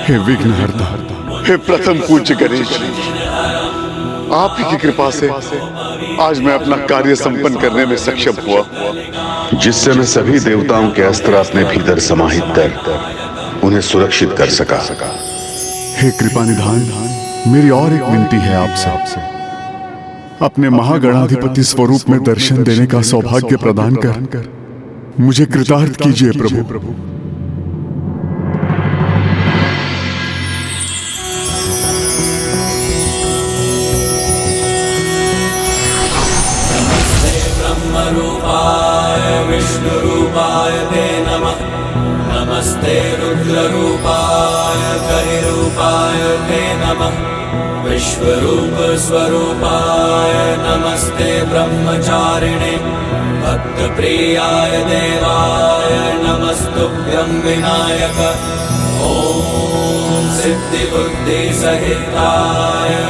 हे विघ्नहर्ता, हे प्रथम पूज्य गणेश, आप ही की कृपा से आज मैं अपना कार्य संपन्न करने में सक्षम हुआ, जिससे मैं सभी देवताओं के अस्त्र अपने भीतर समाहित कर उन्हें सुरक्षित कर सका। हे कृपा निधान, मेरी और एक विनती है आपसे, अपने महागणाधिपति स्वरूप में दर्शन देने का सौभाग्य प्रदान कर मुझे कृतार्थ कीजिए प्रभु। रूपाय विष्णुरूपाय ते नमः। नमस्ते रुद्ररूपाय कलिरूपाय ते नमः। विश्वरूप स्वरूपाय नमस्ते ब्रह्मचारिणे। भक्तप्रियाय देवाय नमस्तुभ्यं विनायक। ॐ सिद्धिबुद्धिसहिताय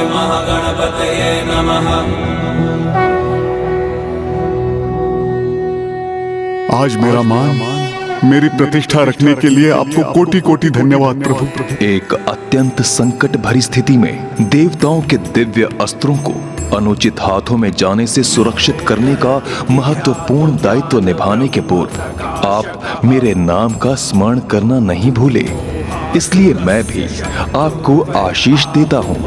महागणपतये नमः। आज मेरा मान, मेरी प्रतिष्ठा रखने के लिए आपको कोटि कोटि धन्यवाद प्रभु। एक अत्यंत संकट भरी स्थिति में देवताओं के दिव्य अस्त्रों को अनुचित हाथों में जाने से सुरक्षित करने का महत्वपूर्ण दायित्व निभाने के पूर्व आप मेरे नाम का स्मरण करना नहीं भूले। इसलिए मैं भी आपको आशीष देता हूँ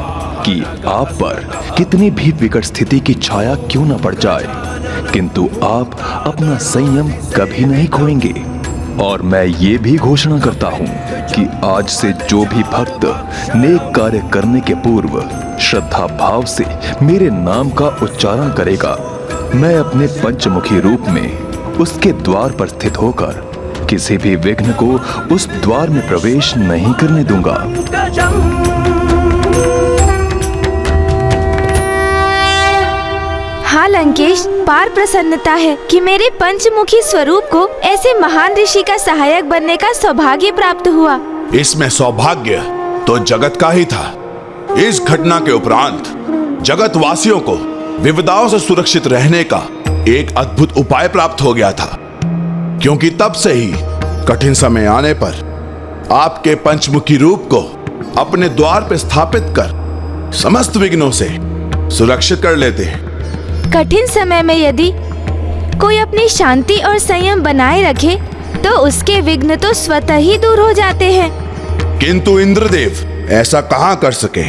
कि आप पर कितनी भी विकट स्थिति की छाया क्यों न पड़ जाए, किंतु आप अपना संयम कभी नहीं खोएंगे। और मैं ये भी घोषणा करता हूँ कि आज से जो भी भक्त नेक कार्य करने के पूर्व श्रद्धा भाव से मेरे नाम का उच्चारण करेगा, मैं अपने पंचमुखी रूप में उसके द्वार पर स्थित होकर किसी भी विघ्न को उस द्वार में प्रवेश नहीं करने दूंगा। हाँ लंकेश, पार प्रसन्नता है कि मेरे पंचमुखी स्वरूप को ऐसे महान ऋषि का सहायक बनने का सौभाग्य प्राप्त हुआ। इसमें सौभाग्य तो जगत का ही था। इस घटना के उपरांत जगत वासियों को विपदाओं से सुरक्षित रहने का एक अद्भुत उपाय प्राप्त हो गया था, क्योंकि तब से ही कठिन समय आने पर आपके पंचमुखी रूप को अपने द्वार पर स्थापित कर समस्त विघ्नों से सुरक्षित कर लेते हैं। कठिन समय में यदि कोई अपनी शांति और संयम बनाए रखे तो उसके विघ्न तो स्वतः ही दूर हो जाते हैं। किंतु इंद्रदेव ऐसा कहां कर सके,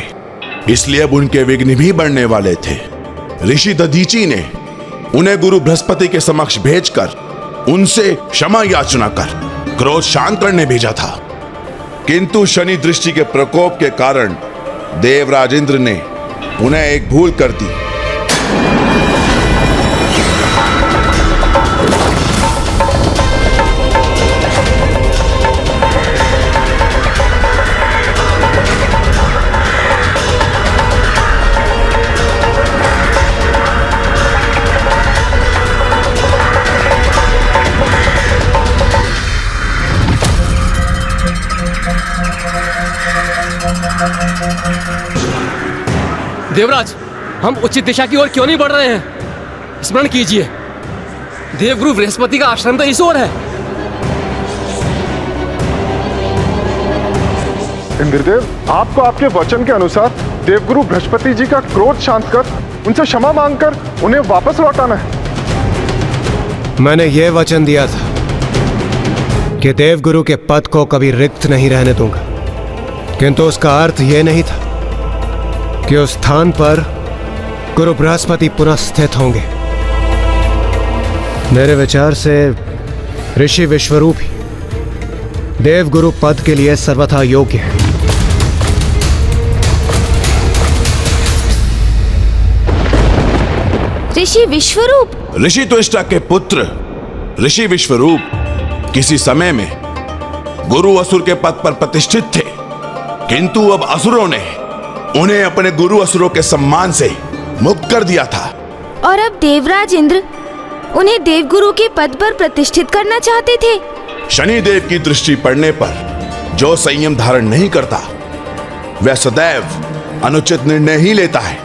इसलिए अब उनके विघ्न भी बढ़ने वाले थे। ऋषि दधीची ने उन्हें गुरु बृहस्पति के समक्ष भेजकर उनसे क्षमा याचना कर क्रोध शांत करने भेजा था, किंतु शनि दृष्टि के प्रकोप के कारण देवराज इंद्र ने उन्हें एक भूल कर दी। देवराज, हम उचित दिशा की ओर क्यों नहीं बढ़ रहे हैं? स्मरण कीजिए, देवगुरु बृहस्पति का आश्रम तो इस ओर है। इंद्रदेव, आपको आपके वचन के अनुसार देवगुरु बृहस्पति जी का क्रोध शांत कर उनसे क्षमा मांगकर उन्हें वापस लौटाना है। मैंने ये वचन दिया था कि देवगुरु के पद को कभी रिक्त नहीं रहने दूंगा, किंतु उसका अर्थ यह नहीं था कि उस स्थान पर गुरु बृहस्पति पुनः स्थित होंगे। मेरे विचार से ऋषि विश्वरूप ही देवगुरु पद के लिए सर्वथा योग्य है। ऋषि विश्वरूप? ऋषि त्वष्टा के पुत्र ऋषि विश्वरूप किसी समय में गुरु असुर के पद पर प्रतिष्ठित थे, किंतु अब असुरों ने उन्हें अपने गुरु असुरों के सम्मान से मुक्त कर दिया था। और अब देवराज इंद्र उन्हें देवगुरु के पद पर प्रतिष्ठित करना चाहते थे। शनि देव की दृष्टि पड़ने पर जो संयम धारण नहीं करता वह सदैव अनुचित निर्णय ही लेता है,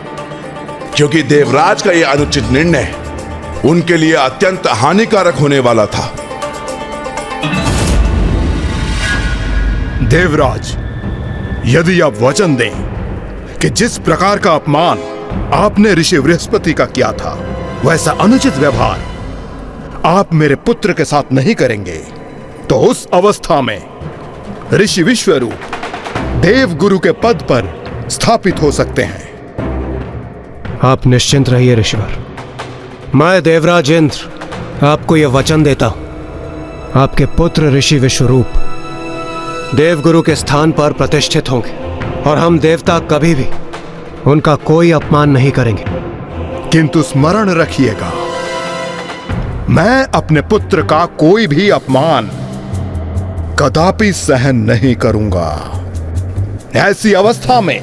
क्योंकि देवराज का यह अनुचित निर्णय उनके लिए अत्यंत हानिकारक होने वाला था। देवराज, यदि आप वचन दें कि जिस प्रकार का अपमान आपने ऋषि बृहस्पति का किया था, वैसा अनुचित व्यवहार आप मेरे पुत्र के साथ नहीं करेंगे, तो उस अवस्था में ऋषि विश्वरूप देवगुरु के पद पर स्थापित हो सकते हैं। आप निश्चिंत रहिए ऋषिवर। मैं देवराज इंद्र आपको यह वचन देता हूं, आपके पुत्र ऋषि विश्वरूप देवगुरु के स्थान पर प्रतिष्ठित होंगे और हम देवता कभी भी उनका कोई अपमान नहीं करेंगे। किंतु स्मरण रखिएगा, मैं अपने पुत्र का कोई भी अपमान कदापि सहन नहीं करूंगा। ऐसी अवस्था में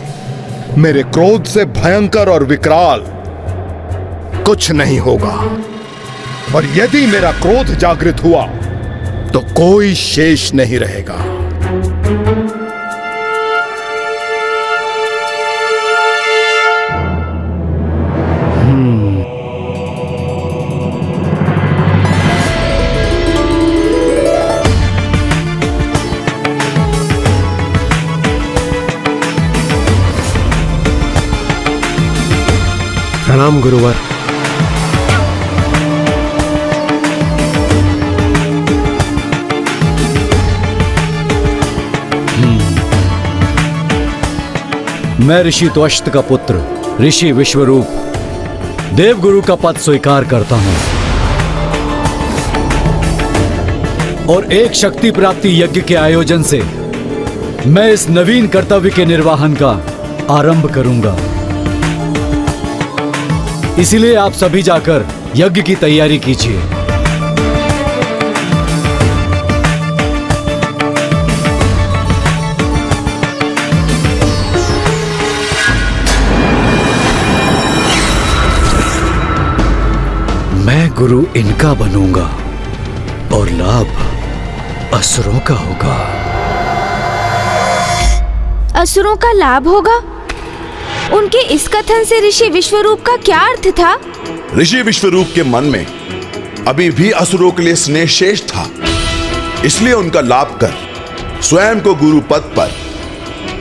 मेरे क्रोध से भयंकर और विकराल कुछ नहीं होगा, और यदि मेरा क्रोध जागृत हुआ तो कोई शेष नहीं रहेगा। प्रणाम गुरुवर। मैं ऋषि त्वष्ट का पुत्र ऋषि विश्वरूप देवगुरु का पद स्वीकार करता हूं और एक शक्ति प्राप्ति यज्ञ के आयोजन से मैं इस नवीन कर्तव्य के निर्वहन का आरंभ करूंगा। इसीलिए आप सभी जाकर यज्ञ की तैयारी कीजिए। मैं गुरु इनका बनूंगा और लाभ असुरों का होगा। असुरों का लाभ होगा? उनके इस कथन से ऋषि विश्वरूप का क्या अर्थ था? ऋषि विश्वरूप के मन में अभी भी असुरों के लिए स्नेह शेष था, इसलिए उनका लाभ कर स्वयं को गुरु पद पर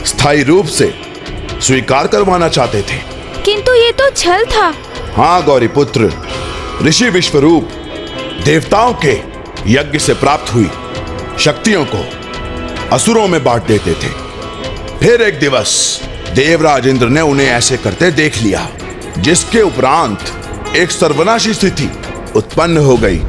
स्थायी रूप से स्वीकार करवाना चाहते थे। किंतु ये तो छल था। हाँ गौरी पुत्र, ऋषि विश्वरूप देवताओं के यज्ञ से प्राप्त हुई शक्तियों को असुरों में बांट देते थे। फिर एक दिवस देवराज इंद्र ने उन्हें ऐसे करते देख लिया, जिसके उपरांत एक सर्वनाशी स्थिति उत्पन्न हो गई।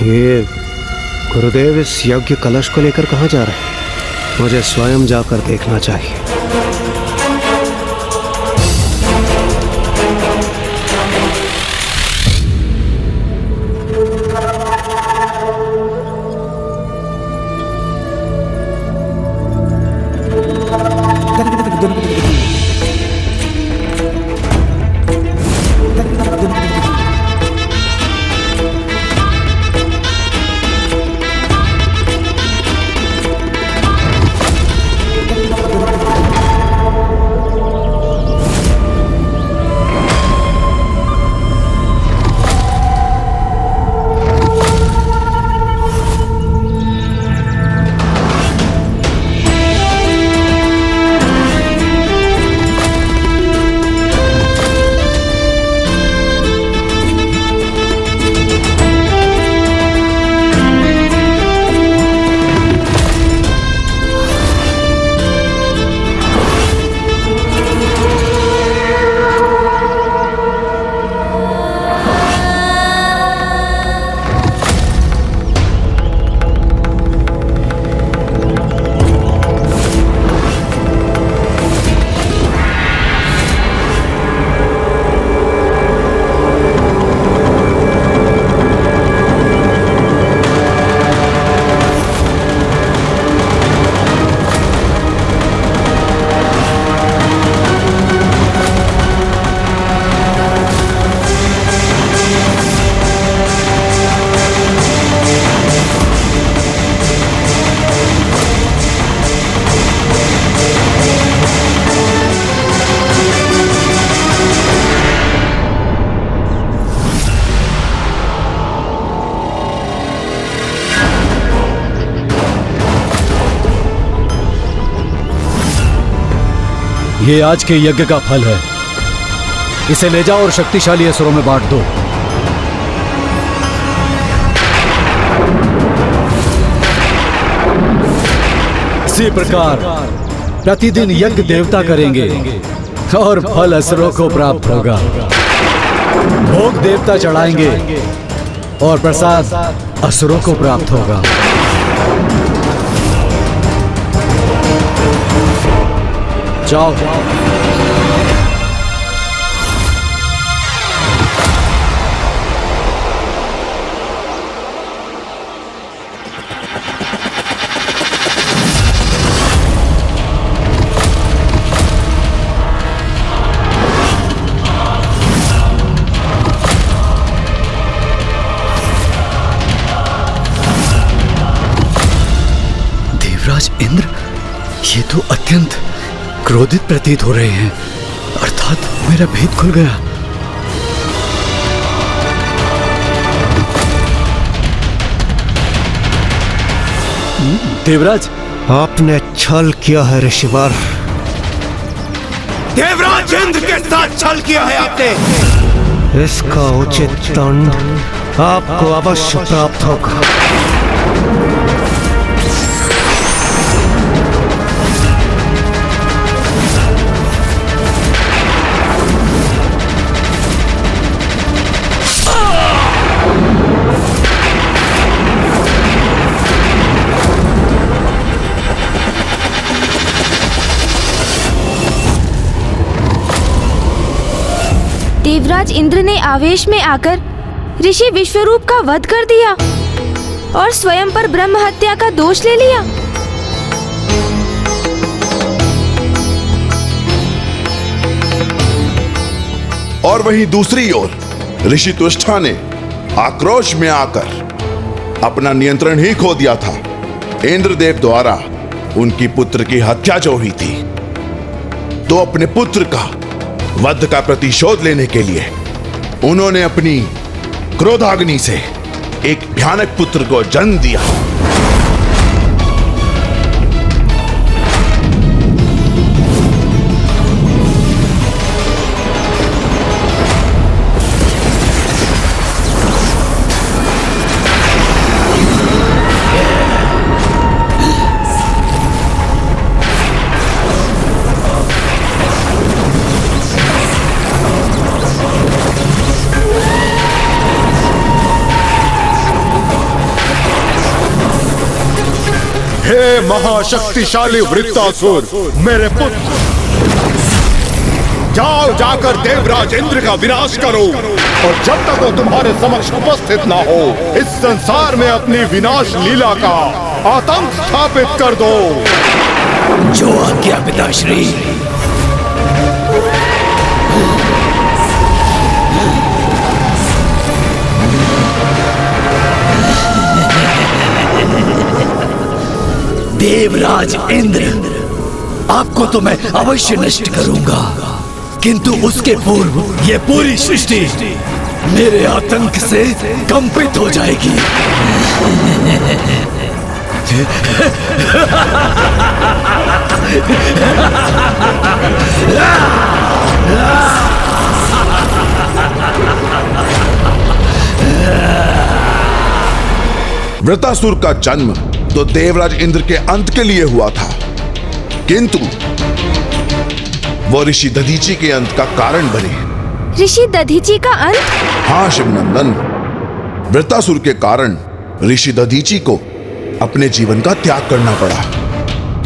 ये गुरुदेव इस यज्ञ कलश को लेकर कहाँ जा रहे हैं? मुझे स्वयं जाकर देखना चाहिए। ये आज के यज्ञ का फल है। इसे ले जाओ और शक्तिशाली असुरों में बांट दो। इसी प्रकार प्रतिदिन यज्ञ देवता करेंगे और फल असुरों को प्राप्त होगा। भोग देवता चढ़ाएंगे और प्रसाद असुरों को प्राप्त होगा। जाओ। देवराज इंद्र, ये तो अत्यंत क्रोधित प्रतीत हो रहे हैं, अर्थात मेरा भेद खुल गया। देवराज, आपने छल किया है ऋषिवर। देवराज इंद्र के साथ छल किया है आपने। इसका उचित दंड आपको अवश्य प्राप्त होगा। देवराज इंद्र ने आवेश में आकर ऋषि विश्वरूप का वध कर दिया और स्वयं पर ब्रह्म हत्या का दोष ले लिया। और वहीं दूसरी ओर ऋषि तुष्ठा ने आक्रोश में आकर अपना नियंत्रण ही खो दिया था। इंद्रदेव द्वारा उनकी पुत्र की हत्या जो हुई थी, तो अपने पुत्र का वध का प्रतिशोध लेने के लिए उन्होंने अपनी क्रोधाग्नि से एक भयानक पुत्र को जन्म दिया। हे महाशक्तिशाली वृत्तासुर, मेरे पुत्र, जाओ जाकर देवराज इंद्र का विनाश करो, और जब तक वो तुम्हारे समक्ष उपस्थित ना हो, इस संसार में अपनी विनाश लीला का आतंक स्थापित कर दो। जो आज्ञा पिताश्री। देवराज इंद्र, आपको तो मैं अवश्य नष्ट करूंगा, किंतु उसके पूर्व ये पूरी सृष्टि मेरे आतंक से कंपित हो जाएगी। वृत्तासुर का जन्म तो देवराज इंद्र के अंत के लिए हुआ था, किंतु वो ऋषि दधीचि के अंत का कारण बने। ऋषि दधीचि का अंत? हाँ शिवनंदन, वृत्तासुर के कारण ऋषि दधीचि को अपने जीवन का त्याग करना पड़ा,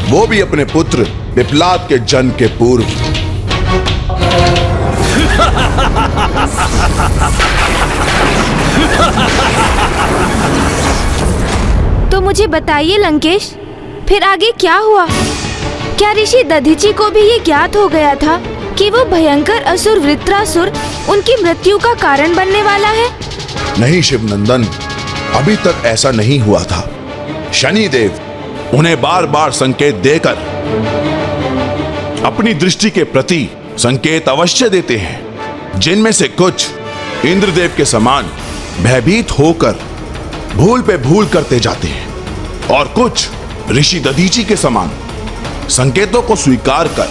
वो भी अपने पुत्र पिप्लाद के जन्म के पूर्व। तो मुझे बताइए लंकेश, फिर आगे क्या हुआ? क्या ऋषि दधीचि को भी ये ज्ञात हो गया था कि वो भयंकर असुर वृत्रासुर उनकी मृत्यु का कारण बनने वाला है? नहीं शिवनंदन, अभी तक ऐसा नहीं हुआ था। शनिदेव उन्हें बार बार संकेत देकर अपनी दृष्टि के प्रति संकेत अवश्य देते हैं, जिनमें से कुछ इंद्रदेव के समान भयभीत होकर भूल पे भूल करते जाते हैं, और कुछ ऋषि दधीचि के समान संकेतों को स्वीकार कर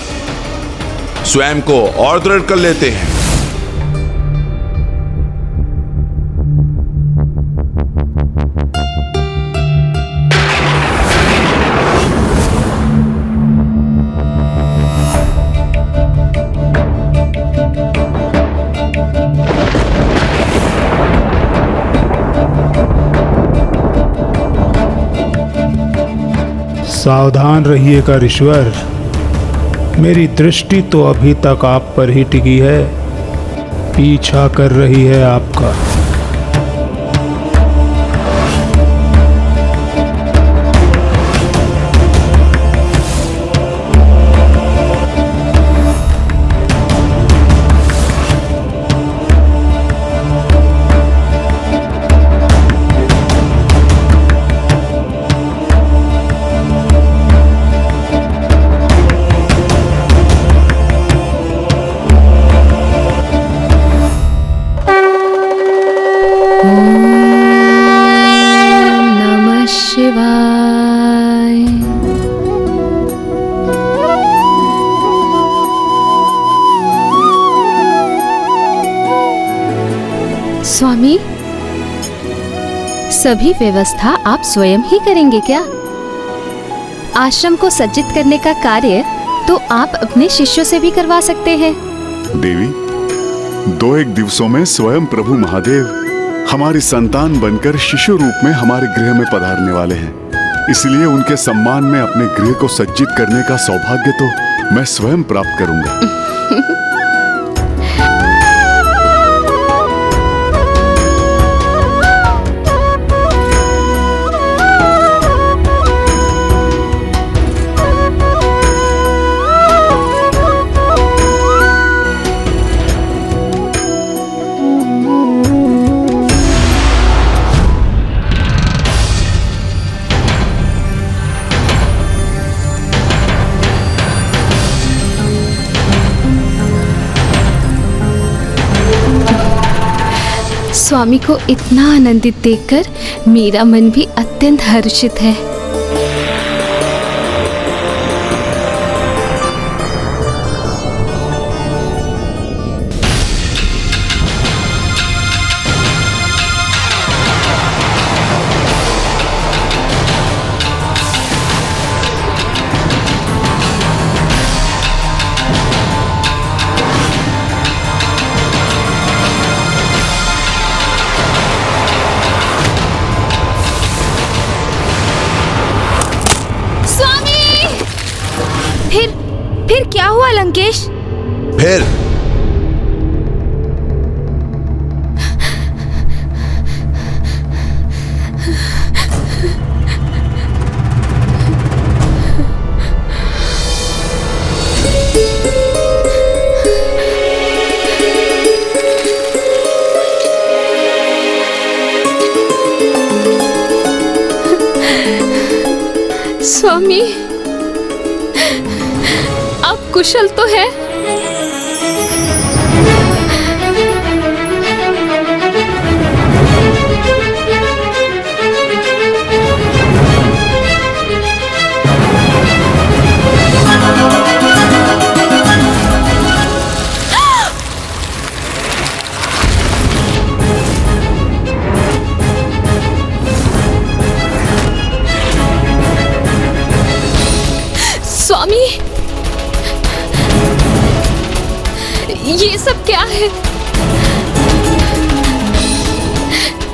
स्वयं को और दृढ़ कर लेते हैं। सावधान रहिएगा ऋषवर, मेरी दृष्टि तो अभी तक आप पर ही टिकी है, पीछा कर रही है आपका। स्वामी, सभी व्यवस्था आप स्वयं ही करेंगे क्या? आश्रम को सज्जित करने का कार्य तो आप अपने शिष्यों से भी करवा सकते हैं। देवी, 2-1 दिवसों में स्वयं प्रभु महादेव हमारी संतान बनकर शिशु रूप में हमारे गृह में पधारने वाले हैं। इसलिए उनके सम्मान में अपने गृह को सज्जित करने का सौभाग्य तो मैं स्वयं प्राप्त करूंगा। स्वामी को इतना आनंदित देखकर मेरा मन भी अत्यंत हर्षित है। फिर क्या हुआ लंकेश? फिर स्वामी, आप कुशल तो है? स्वामी, ये सब क्या है?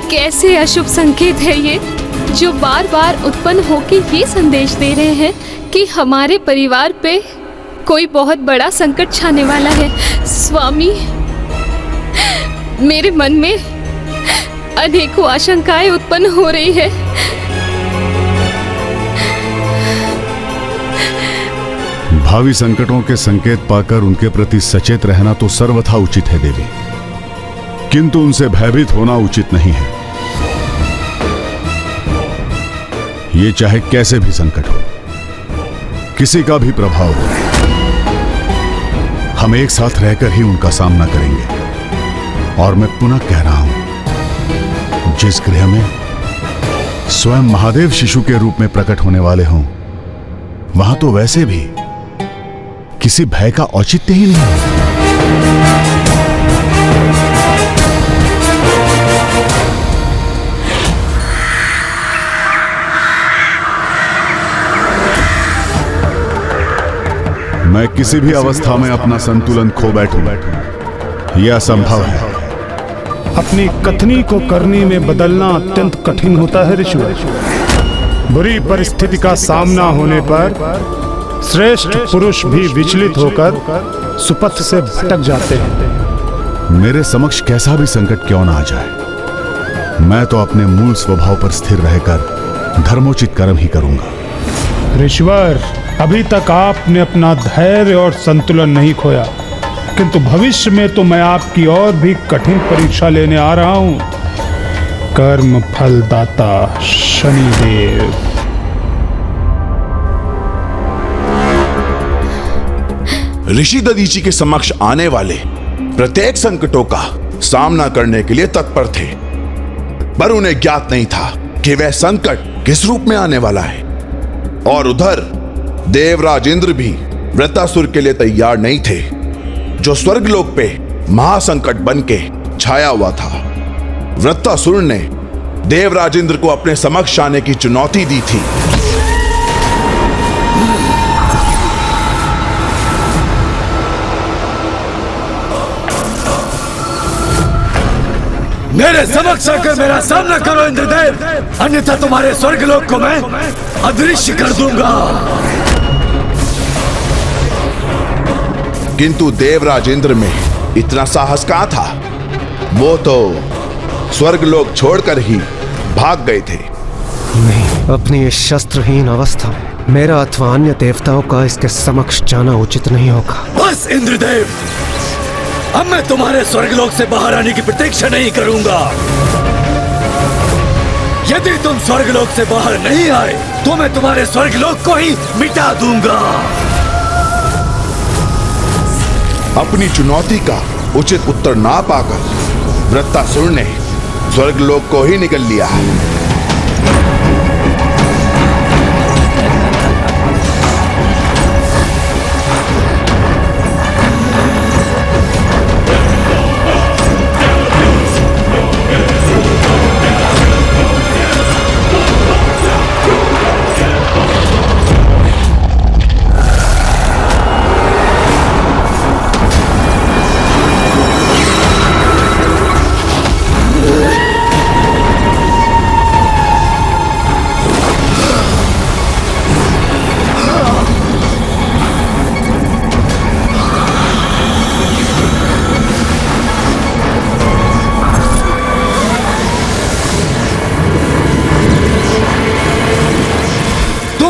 कैसे अशुभ संकेत है ये, जो बार बार उत्पन्न होकर ये संदेश दे रहे हैं कि हमारे परिवार पे कोई बहुत बड़ा संकट छाने वाला है। स्वामी, मेरे मन में अनेकों आशंकाएं उत्पन्न हो रही है। भावी संकटों के संकेत पाकर उनके प्रति सचेत रहना तो सर्वथा उचित है देवी, किंतु उनसे भयभीत होना उचित नहीं है। ये चाहे कैसे भी संकट हो, किसी का भी प्रभाव हो, हम एक साथ रहकर ही उनका सामना करेंगे। और मैं पुनः कह रहा हूं, जिस गृह में स्वयं महादेव शिशु के रूप में प्रकट होने वाले हों, वहां तो वैसे भी किसी भय का औचित्य ही नहीं। मैं किसी भी अवस्था में अपना संतुलन खो बैठूं, यह असंभव है। अपनी कथनी को करनी में बदलना अत्यंत कठिन होता है ऋषिवर। बुरी परिस्थिति का सामना होने पर श्रेष्ठ पुरुष भी विचलित होकर सुपथ से भटक जाते हैं। मेरे समक्ष कैसा भी संकट क्यों ना आ जाए, मैं तो अपने मूल स्वभाव पर स्थिर रहकर धर्मोचित कर्म ही करूंगा। ऋषिवर, अभी तक आपने अपना धैर्य और संतुलन नहीं खोया, किंतु भविष्य में तो मैं आपकी और भी कठिन परीक्षा लेने आ रहा हूं। कर्म फलदाता शनिदेव। ऋषि दधीचि के समक्ष आने वाले प्रत्येक संकटों का सामना करने के लिए तत्पर थे, पर उन्हें ज्ञात नहीं था कि वह संकट किस रूप में आने वाला है। और उधर देवराज इंद्र भी वृत्रासुर के लिए तैयार नहीं थे, जो स्वर्गलोक पे महासंकट बन के छाया हुआ था। वृत्रासुर ने देवराज इंद्र को अपने समक्ष आने की चुनौती दी थी। मेरे समक्ष आकर मेरा सामना करो इंद्रदेव, अन्यथा तुम्हारे स्वर्गलोक को मैं अदृश्य कर दूंगा। किंतु देवराज इंद्र में इतना साहस कहां था। वो तो स्वर्गलोक छोड़कर ही भाग गए थे। नहीं, अपनी इस शस्त्रहीन अवस्था में मेरा अथवा अन्य देवताओं का इसके समक्ष जाना उचित नहीं होगा। बस इंद्रदेव, अब मैं तुम्हारे स्वर्गलोक से बाहर आने की प्रतीक्षा नहीं करूंगा। यदि तुम स्वर्गलोक से बाहर नहीं आए तो मैं तुम्हारे स्वर्गलोक को ही मिटा दूंगा। अपनी चुनौती का उचित उत्तर ना पाकर वृत्रासुर ने स्वर्गलोक को ही निकल लिया।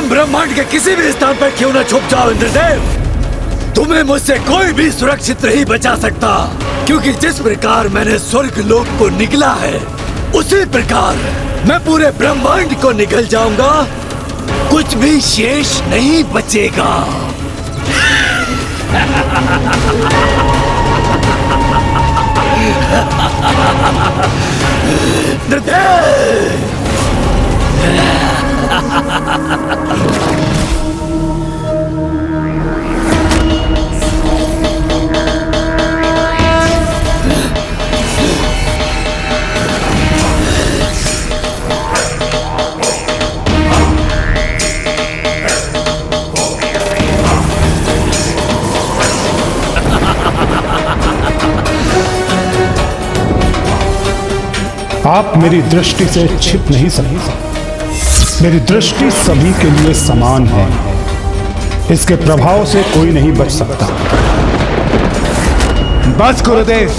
ब्रह्मांड के किसी भी स्थान पर क्यों न छुप जाओ इंद्रदेव, तुम्हें मुझसे कोई भी सुरक्षित नहीं बचा सकता, क्योंकि जिस प्रकार मैंने स्वर्ग लोक को निगला है उसी प्रकार मैं पूरे ब्रह्मांड को निगल जाऊंगा। कुछ भी शेष नहीं बचेगा। इंद्रदेव, आप मेरी दृष्टि से छिप नहीं सकते। मेरी दृष्टि सभी के लिए समान है, इसके प्रभाव से कोई नहीं बच सकता। बस गुरुदेव,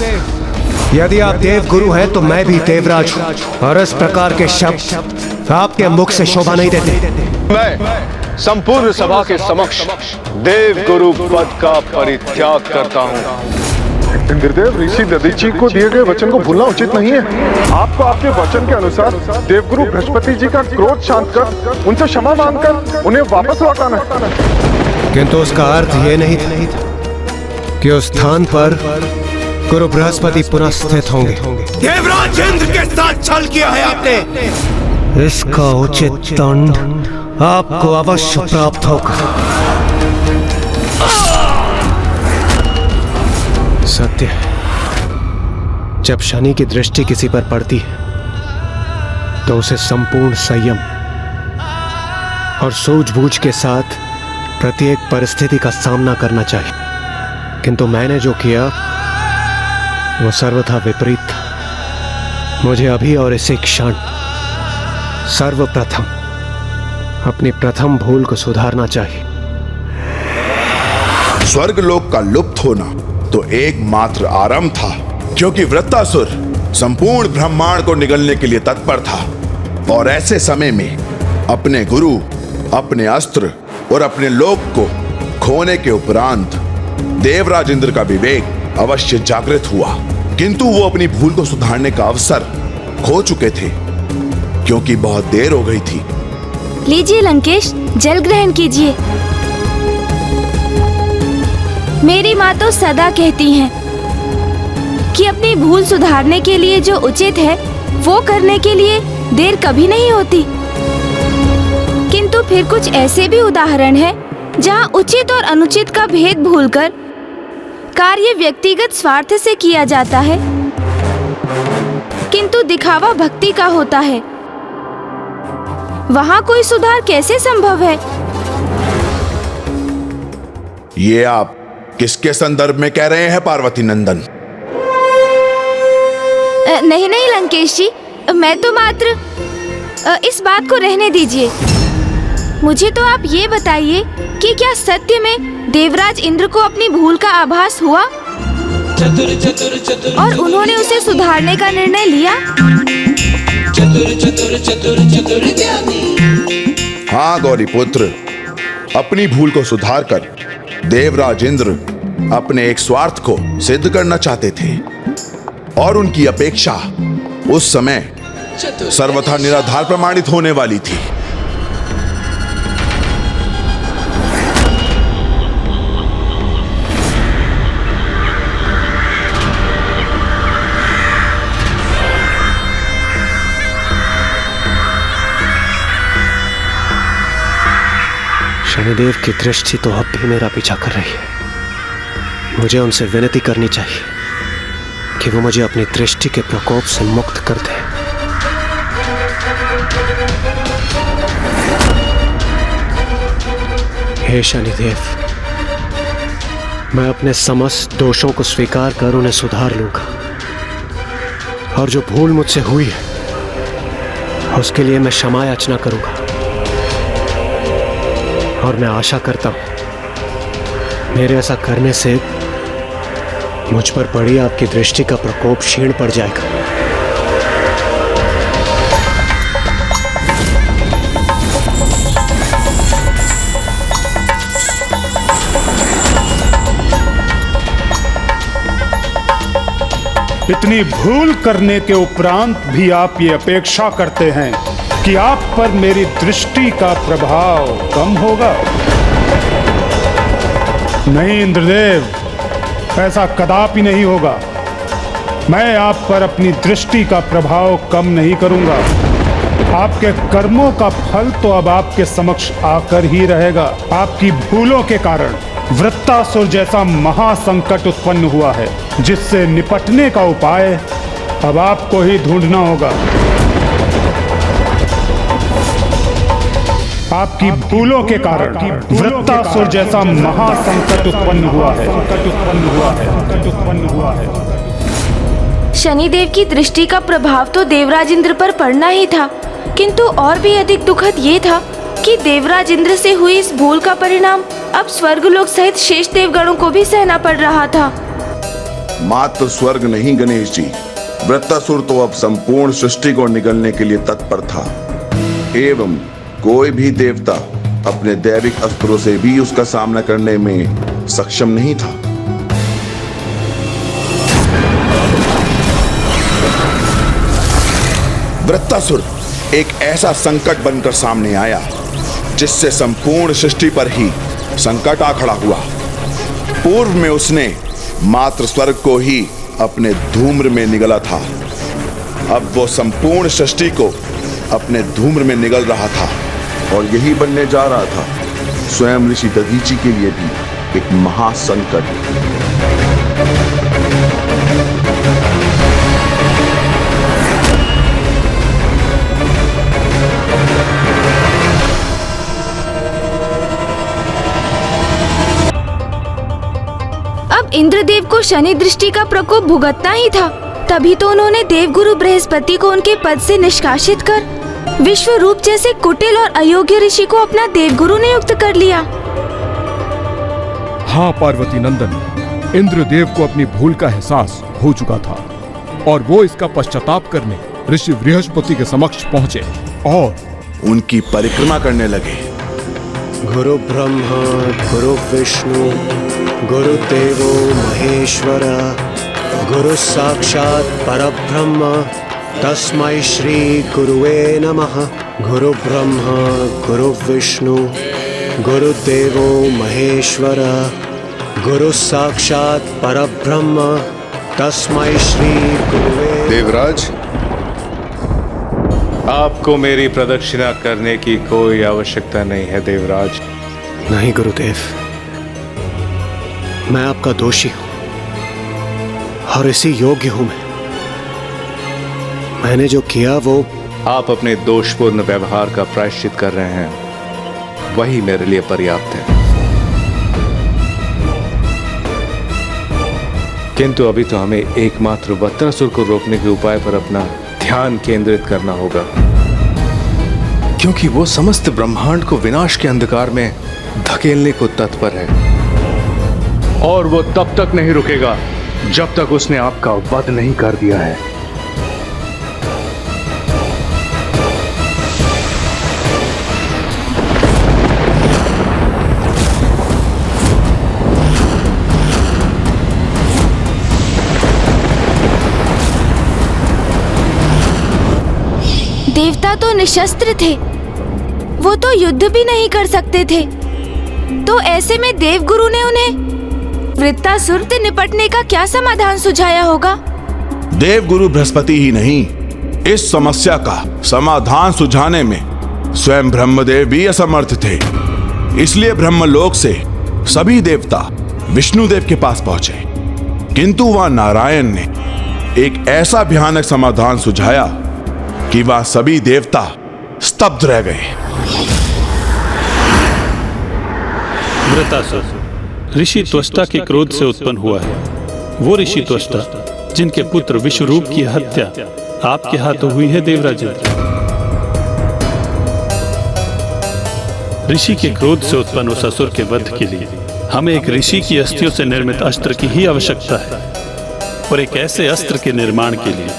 यदि आप देव गुरु हैं तो मैं भी देवराज हूं, और इस प्रकार के शब्द आपके मुख से शोभा नहीं देते। मैं संपूर्ण सभा के समक्ष देव गुरु पद का परित्याग करता हूँ। इंद्रदेव, ऋषि दधीचि को दिए गए वचन को भूलना उचित नहीं है। आपको आपके वचन के अनुसार देवगुरु बृहस्पति जी का क्रोध शांत कर उनसे क्षमा मांगकर उन्हें वापस लौटाना है। किंतु उसका अर्थ ये नहीं था कि उस स्थान पर गुरु बृहस्पति पुनः स्थित होंगे। देवराज इंद्र के साथ छल किया है आपने। इसका उचित दंड आपको अवश्य प्राप्त होगा। सत्य है, जब शनि की दृष्टि किसी पर पड़ती है तो उसे संपूर्ण संयम और सूझबूझ के साथ प्रत्येक परिस्थिति का सामना करना चाहिए। किंतु मैंने जो किया वो सर्वथा विपरीत था। मुझे अभी और इसी क्षण सर्वप्रथम अपनी प्रथम भूल को सुधारना चाहिए। स्वर्गलोक का लुप्त होना तो एकमात्र आरंभ था, क्योंकि वृत्तासुर संपूर्ण ब्रह्मांड को निगलने के लिए तत्पर था। और ऐसे समय में अपने गुरु, अपने अस्त्र और अपने लोक को खोने के उपरांत देवराज इंद्र का विवेक अवश्य जागृत हुआ, किंतु वो अपनी भूल को सुधारने का अवसर खो चुके थे, क्योंकि बहुत देर हो गई थी। लीजिए लंकेश, जल ग्रहण कीजिए। मेरी माँ तो सदा कहती हैं कि अपनी भूल सुधारने के लिए जो उचित है वो करने के लिए देर कभी नहीं होती। किंतु फिर कुछ ऐसे भी उदाहरण हैं जहाँ उचित और अनुचित का भेद भूलकर कार्य व्यक्तिगत स्वार्थ से किया जाता है, किंतु दिखावा भक्ति का होता है। वहाँ कोई सुधार कैसे संभव है? ये आप किसके संदर्भ में कह रहे हैं पार्वती नंदन? नहीं नहीं लंकेश जी, मैं तो मात्र इस बात को रहने दीजिए। मुझे तो आप ये बताइए कि क्या सत्य में देवराज इंद्र को अपनी भूल का आभास हुआ और उन्होंने उसे सुधारने का निर्णय लिया? हाँ गौरी पुत्र, अपनी भूल को सुधारकर देवराज इंद्र अपने एक स्वार्थ को सिद्ध करना चाहते थे, और उनकी अपेक्षा उस समय सर्वथा निराधार प्रमाणित होने वाली थी। शनिदेव की दृष्टि तो अब भी मेरा पीछा कर रही है। मुझे उनसे विनती करनी चाहिए कि वो मुझे अपनी दृष्टि के प्रकोप से मुक्त कर दे। हे शनिदेव, मैं अपने समस्त दोषों को स्वीकार कर उन्हें सुधार लूंगा, और जो भूल मुझसे हुई है उसके लिए मैं क्षमा याचना करूंगा। और मैं आशा करता हूं मेरे ऐसा करने से मुझ पर पड़ी आपकी दृष्टि का प्रकोप क्षीण पड़ जाएगा। इतनी भूल करने के उपरांत भी आप ये अपेक्षा करते हैं कि आप पर मेरी दृष्टि का प्रभाव कम होगा? नहीं इंद्रदेव, ऐसा कदापि नहीं होगा। मैं आप पर अपनी दृष्टि का प्रभाव कम नहीं करूंगा। आपके कर्मों का फल तो अब आपके समक्ष आकर ही रहेगा। आपकी भूलों के कारण वृत्तासुर जैसा महासंकट उत्पन्न हुआ है, जिससे निपटने का उपाय अब आपको ही ढूंढना होगा। आपकी भूलों के कारण वृत्तासुर जैसा महासंकट उत्पन्न हुआ है। शनिदेव की दृष्टि का प्रभाव तो देवराज इंद्र पर पड़ना ही था, किंतु और भी अधिक दुखद ये था कि देवराज इंद्र से हुई इस भूल का परिणाम अब स्वर्गलोक सहित शेष देवगणों को भी सहना पड़ रहा था। मात्र स्वर्ग नहीं गणेश जी, वृत्तासुर तो अब संपूर्ण सृष्टि को निगलने के लिए तत्पर था, एवं कोई भी देवता अपने दैविक अस्त्रों से भी उसका सामना करने में सक्षम नहीं था। वृत्तासुर एक ऐसा संकट बनकर सामने आया जिससे संपूर्ण सृष्टि पर ही संकट आ खड़ा हुआ। पूर्व में उसने मात्र स्वर्ग को ही अपने धूम्र में निगला था, अब वो संपूर्ण सृष्टि को अपने धूम्र में निगल रहा था, और यही बनने जा रहा था स्वयं ऋषि दधीची के लिए भी एक महासंकट। इंद्रदेव को शनि दृष्टि का प्रकोप भुगतना ही था, तभी तो उन्होंने देवगुरु बृहस्पति को उनके पद से निष्कासित कर विश्व रूप जैसे कुटिल और अयोग्य ऋषि को अपना देवगुरु नियुक्त कर लिया। हाँ पार्वती नंदन, इंद्रदेव को अपनी भूल का एहसास हो चुका था और वो इसका पश्चाताप करने ऋषि बृहस्पति के समक्ष पहुंचे और उनकी परिक्रमा करने लगे। गुरु ब्रह्मा गुरु विष्णु गुरुदेवो महेश्वर गुरु साक्षात परब्रह्म तस्मै श्री गुरुवे नमः। गुरु ब्रह्मा गुरु विष्णु गुरुदेवो महेश्वर गुरु साक्षात परब्रह्म तस्मै श्री गुरुवे। देवराज, आपको मेरी प्रदक्षिणा करने की कोई आवश्यकता नहीं है देवराज। नहीं गुरुदेव, मैं आपका दोषी हूं और इसी योग्य हूं। मैंने जो किया वो आप अपने दोषपूर्ण व्यवहार का प्रायश्चित कर रहे हैं, वही मेरे लिए पर्याप्त है। किंतु अभी तो हमें एकमात्र वृत्रासुर को रोकने के उपाय पर अपना ध्यान केंद्रित करना होगा, क्योंकि वो समस्त ब्रह्मांड को विनाश के अंधकार में धकेलने को तत्पर है और वो तब तक नहीं रुकेगा जब तक उसने आपका वध नहीं कर दिया है। देवता तो निशस्त्र थे, वो तो युद्ध भी नहीं कर सकते थे, तो ऐसे में देवगुरु ने उन्हें वृत्तासुर से निपटने का क्या समाधान सुझाया होगा? देवगुरु बृहस्पति ही नहीं, इस समस्या का समाधान सुझाने में स्वयं ब्रह्मदेव भी असमर्थ थे। इसलिए ब्रह्मलोक से सभी देवता विष्णुदेव के पास पहुंचे, किंतु वहां नारायण ने एक ऐसा भयानक समाधान सुझाया कि वह सभी देवता स्तब्ध रह गए। वृत्तासुर ऋषि त्वष्टा के क्रोध से उत्पन्न हुआ है। वो ऋषि त्वष्टा जिनके पुत्र विश्वरूप की हत्या आपके हाथों हुई है देवराज। ऋषि के क्रोध से उत्पन्न उस असुर के वध के लिए हमें एक ऋषि की अस्थियों से निर्मित अस्त्र की ही आवश्यकता है, और एक ऐसे अस्त्र के निर्माण के लिए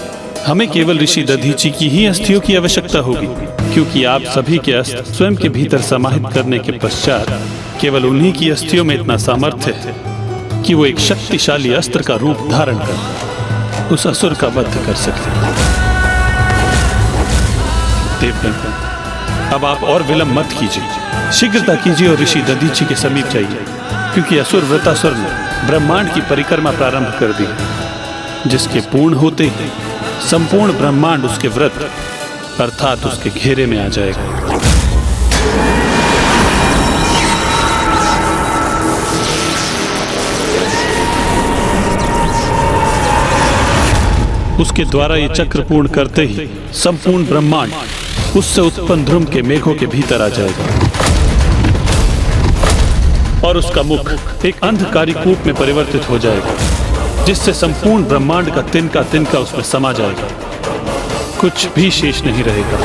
हमें केवल ऋषि दधीची की ही अस्थियों की आवश्यकता होगी, क्योंकि आप सभी के अस्त्र स्वयं के भीतर समाहित करने के पश्चात केवल उन्हीं की अस्थियों में इतना सामर्थ्य है कि वो एक शक्तिशाली अस्त्र का रूप धारण कर उस असुर का वध कर सकते हैं। देवगण, अब आप और विलंब मत कीजिए, शीघ्रता कीजिए और ऋषि दधीची के समीप जाइए, क्योंकि असुर वृत्तासुर ने ब्रह्मांड की परिक्रमा प्रारंभ कर दी, जिसके पूर्ण होते ही संपूर्ण ब्रह्मांड उसके व्रत अर्थात उसके घेरे में आ जाएगा। उसके द्वारा ये चक्र पूर्ण करते ही संपूर्ण ब्रह्मांड उससे उत्पन्न ध्रुव के मेघों के भीतर आ जाएगा और उसका मुख एक अंधकारी कूप में परिवर्तित हो जाएगा, जिससे संपूर्ण ब्रह्मांड का तिनका उसमें समा जाएगा, कुछ भी शेष नहीं रहेगा।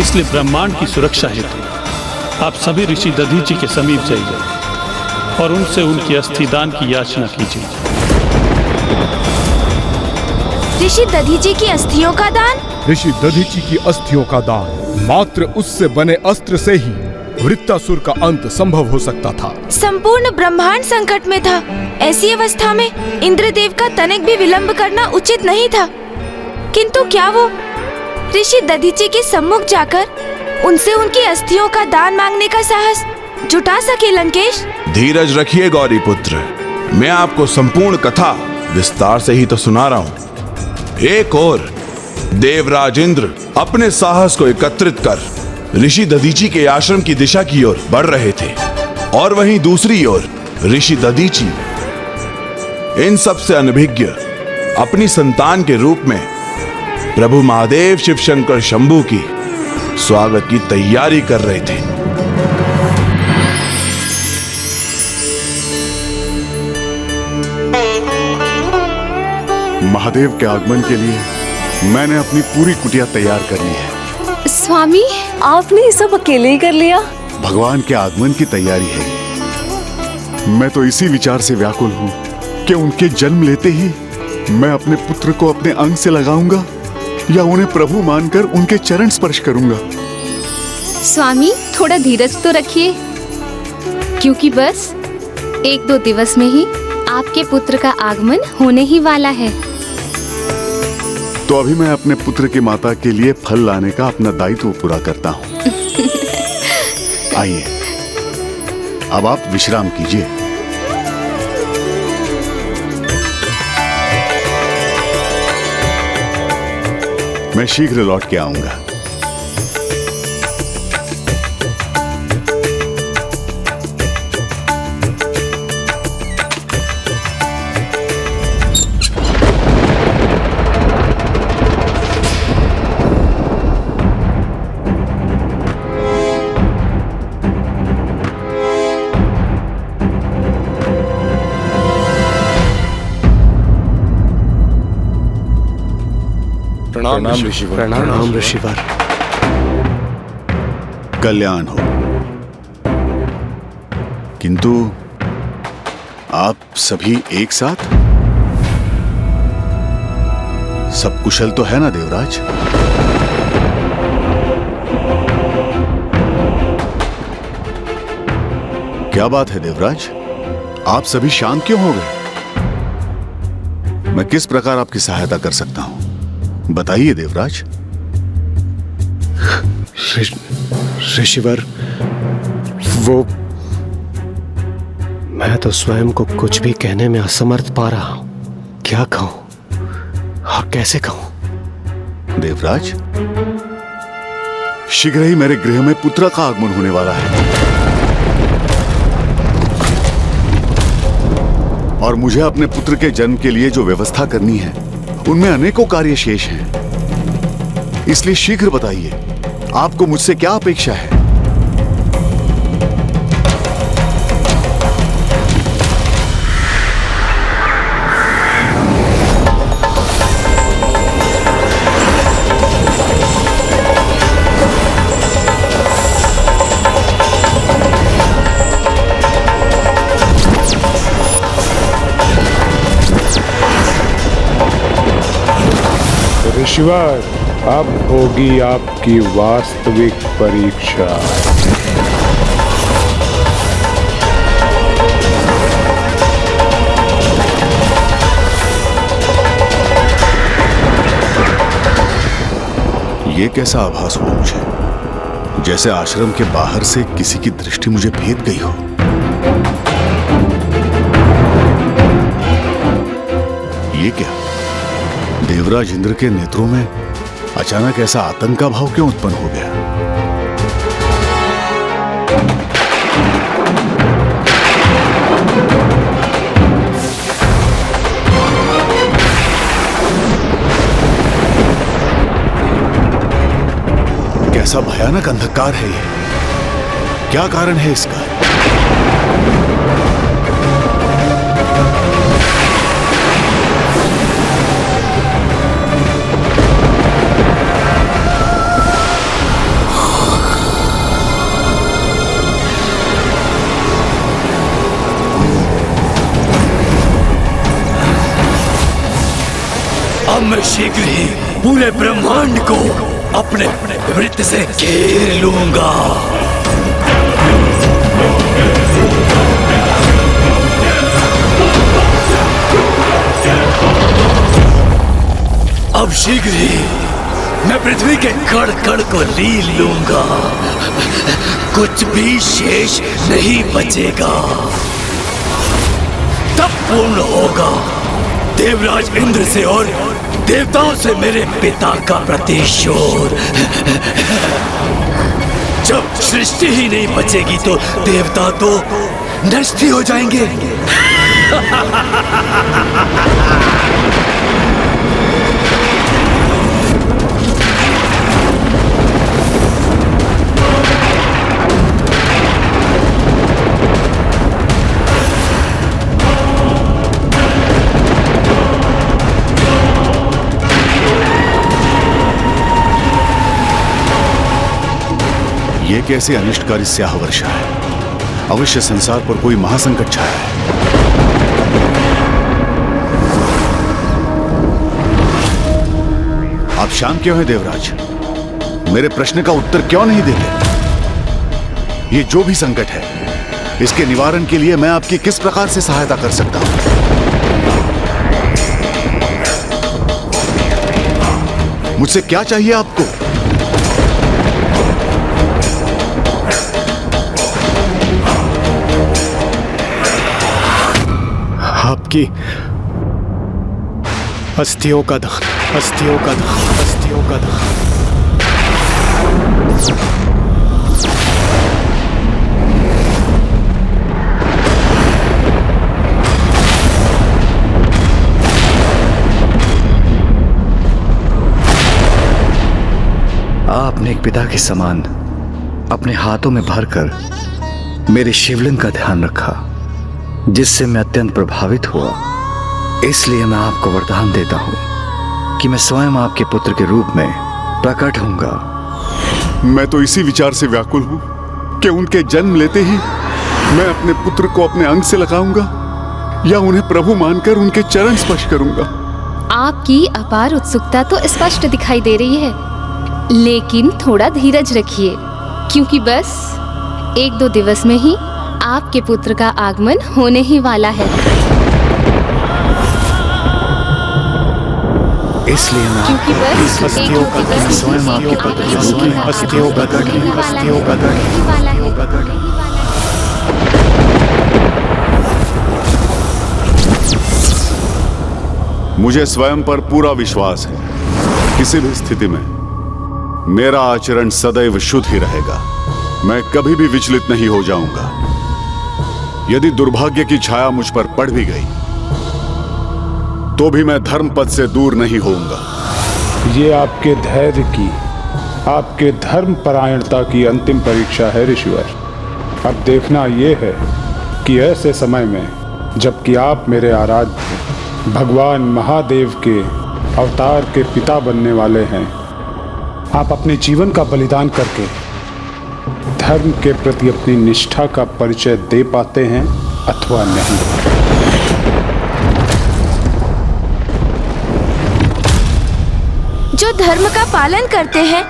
इसलिए ब्रह्मांड की सुरक्षा हेतु आप सभी ऋषि दधीची के समीप जाइए और उनसे उनकी अस्थि दान की याचना कीजिए। ऋषि दधीची की अस्थियों का दान? ऋषि दधीची की अस्थियों का दान, मात्र उससे बने अस्त्र से ही वृत्तासुर का अंत संभव हो सकता था। संपूर्ण ब्रह्मांड संकट में था, ऐसी अवस्था में इंद्रदेव का तनिक भी विलंब करना उचित नहीं था, किंतु क्या वो ऋषि दधीची के सम्मुख जाकर उनसे उनकी अस्थियों का दान मांगने का साहस जुटा सके? लंकेश, धीरज रखिए गौरी पुत्र, मैं आपको संपूर्ण कथा विस्तार से ही तो सुना रहा हूं। एक और देवराज इंद्र अपने साहस को एकत्रित कर ऋषि दधीची के आश्रम की दिशा की ओर बढ़ रहे थे, और वहीं दूसरी ओर ऋषि दधीची इन सब से अनभिज्ञ अपनी संतान के रूप में प्रभु महादेव शिव शंकर शंभू की स्वागत की तैयारी कर रहे थे। महादेव के आगमन के लिए मैंने अपनी पूरी कुटिया तैयार कर ली है। स्वामी, आपने ये सब अकेले ही कर लिया? भगवान के आगमन की तैयारी है ये। मैं तो इसी विचार से व्याकुल हूँ कि उनके जन्म लेते ही मैं अपने पुत्र को अपने अंग से लगाऊंगा या उन्हें प्रभु मानकर उनके चरण स्पर्श करूंगा। स्वामी, थोड़ा धीरज तो रखिए, क्योंकि बस 1-2 दिवस में ही आपके पुत्र का आगमन होने ही वाला है। तो अभी मैं अपने पुत्र की माता के लिए फल लाने का अपना दायित्व पूरा करता हूँ। आइए, अब आप विश्राम कीजिए। मैं शीघ्र लौट के आऊंगा। प्रणाम ऋषिवर। प्रणाम ऋषिवर। कल्याण हो। किंतु आप सभी एक साथ? सब कुशल तो है ना देवराज? क्या बात है देवराज, आप सभी शांत क्यों हो गए? मैं किस प्रकार आपकी सहायता कर सकता हूं, बताइए देवराज। ऋषिवर, वो मैं तो स्वयं को कुछ भी कहने में असमर्थ पा रहा हूं। क्या कहूं, हाँ कैसे कहूं? देवराज, शीघ्र ही मेरे गृह में पुत्र का आगमन होने वाला है और मुझे अपने पुत्र के जन्म के लिए जो व्यवस्था करनी है उनमें अनेकों कार्य शेष हैं। इसलिए शीघ्र बताइए, आपको मुझसे क्या अपेक्षा है? ऋषिवर, अब होगी आपकी वास्तविक परीक्षा। ये कैसा आभास हुआ मुझे, जैसे आश्रम के बाहर से किसी की दृष्टि मुझे भेद गई हो। ये क्या, देवराज इंद्र के नेत्रों में अचानक ऐसा आतंक का भाव क्यों उत्पन्न हो गया? कैसा भयानक अंधकार है ये, क्या कारण है इसका? अब मैं शीघ्र ही पूरे ब्रह्मांड को अपने वृत्त से घेर लूंगा। अब शीघ्र ही मैं पृथ्वी के कण कण को लील लूंगा, कुछ भी शेष नहीं बचेगा। तब पूर्ण होगा देवराज इंद्र से और देवताओं से मेरे पिता का प्रतिशोध। जब सृष्टि ही नहीं बचेगी तो देवता तो नष्ट ही हो जाएंगे। ये कैसे अनिष्टकारी स्याह वर्षा है। अवश्य संसार पर कोई महासंकट छाया है। आप शांत क्यों हैं देवराज? मेरे प्रश्न का उत्तर क्यों नहीं देते? ये जो भी संकट है, इसके निवारण के लिए मैं आपकी किस प्रकार से सहायता कर सकता हूं? मुझसे क्या चाहिए आपको? आपकी अस्थियों का दान, अस्थियों का दान, अस्थियों का दान। आपने एक पिता के समान अपने हाथों में भरकर मेरे शिवलिंग का ध्यान रखा, जिससे मैं अत्यंत प्रभावित हुआ। इसलिए मैं आपको वरदान देता हूं कि मैं स्वयं आपके पुत्र के रूप में प्रकट होऊंगा। मैं तो इसी विचार से व्याकुल हूं कि उनके जन्म लेते ही मैं अपने पुत्र को अपने अंग से लगाऊंगा या उन्हें प्रभु मानकर उनके चरण स्पर्श करूंगा। आपकी अपार उत्सुकता तो स्पष्ट दिखाई दे रही है, लेकिन थोड़ा धीरज रखिए, क्योंकि बस 1-2 दिवस में ही आपके पुत्र का आगमन होने ही वाला है। इसलिए मैं क्योंकि बस अस्थियों का स्वयं आपके पुत्र के रूप में अस्थियों का दान वाला है। मुझे स्वयं पर पूरा विश्वास है। किसी भी स्थिति में मेरा आचरण सदैव शुद्ध ही रहेगा। मैं कभी भी विचलित नहीं हो जाऊंगा। यदि दुर्भाग्य की छाया मुझ पर पड़ भी गई तो भी मैं धर्म पद से दूर नहीं होऊंगा। ये आपके धैर्य की, आपके धर्म परायणता की अंतिम परीक्षा है ऋषिवर। अब देखना ये है कि ऐसे समय में जबकि आप मेरे आराध्य भगवान महादेव के अवतार के पिता बनने वाले हैं, आप अपने जीवन का बलिदान करके धर्म के प्रति अपनी निष्ठा का परिचय दे पाते हैं अथवा नहीं। जो धर्म का पालन करते हैं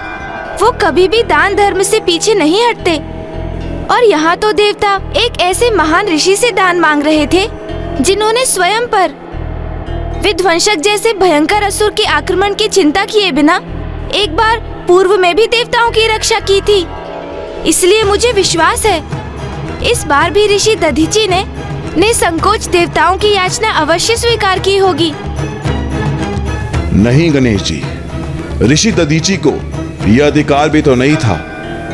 वो कभी भी दान धर्म से पीछे नहीं हटते। और यहाँ तो देवता एक ऐसे महान ऋषि से दान मांग रहे थे जिन्होंने स्वयं पर विध्वंसक जैसे भयंकर असुर के आक्रमण की चिंता किए बिना एक बार पूर्व में भी देवताओं की रक्षा की थी। इसलिए मुझे विश्वास है इस बार भी ऋषि दधीची ने निसंकोच देवताओं की याचना अवश्य स्वीकार की होगी। नहीं गणेश जी, ऋषि दधीची को यह अधिकार भी तो नहीं था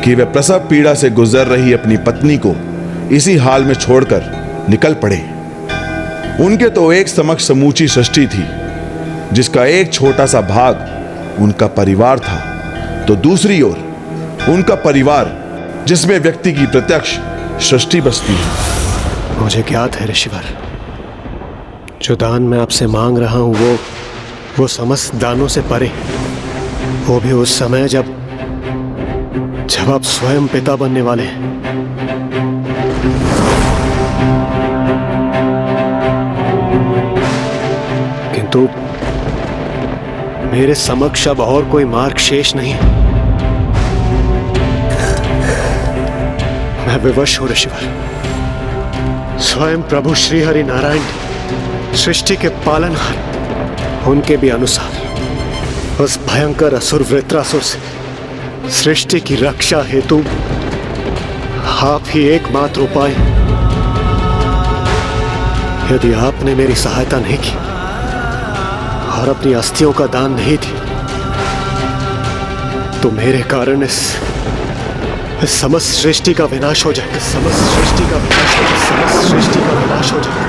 कि वे प्रसव पीड़ा से गुजर रही अपनी पत्नी को इसी हाल में छोड़कर निकल पड़े। उनके तो एक समक्ष समूची सृष्टि थी, जिसका एक छोटा सा भाग उनका परिवार था, तो दूसरी ओर उनका परिवार जिसमें व्यक्ति की प्रत्यक्ष सृष्टि बसती है। मुझे ज्ञात है ऋषिवर, जो दान मैं आपसे मांग रहा हूं वो समस्त दानों से परे, वो भी उस समय जब आप स्वयं पिता बनने वाले हैं। किंतु मेरे समक्ष अब और कोई मार्ग शेष नहीं है। मैं विवश हूं ऋषिवर। स्वयं प्रभु श्री हरि नारायण सृष्टि के पालनहार, उनके भी अनुसार उस भयंकर असुर वृत्रासुर से सृष्टि की रक्षा हेतु आप ही एकमात्र उपाय। यदि आपने मेरी सहायता नहीं की और अपनी अस्थियों का दान नहीं दिया तो मेरे कारण इस समस्त सृष्टि का विनाश हो जाएगा। समस्त सृष्टि का विनाश हो जाएगा। समस्त सृष्टि का विनाश हो जाएगा।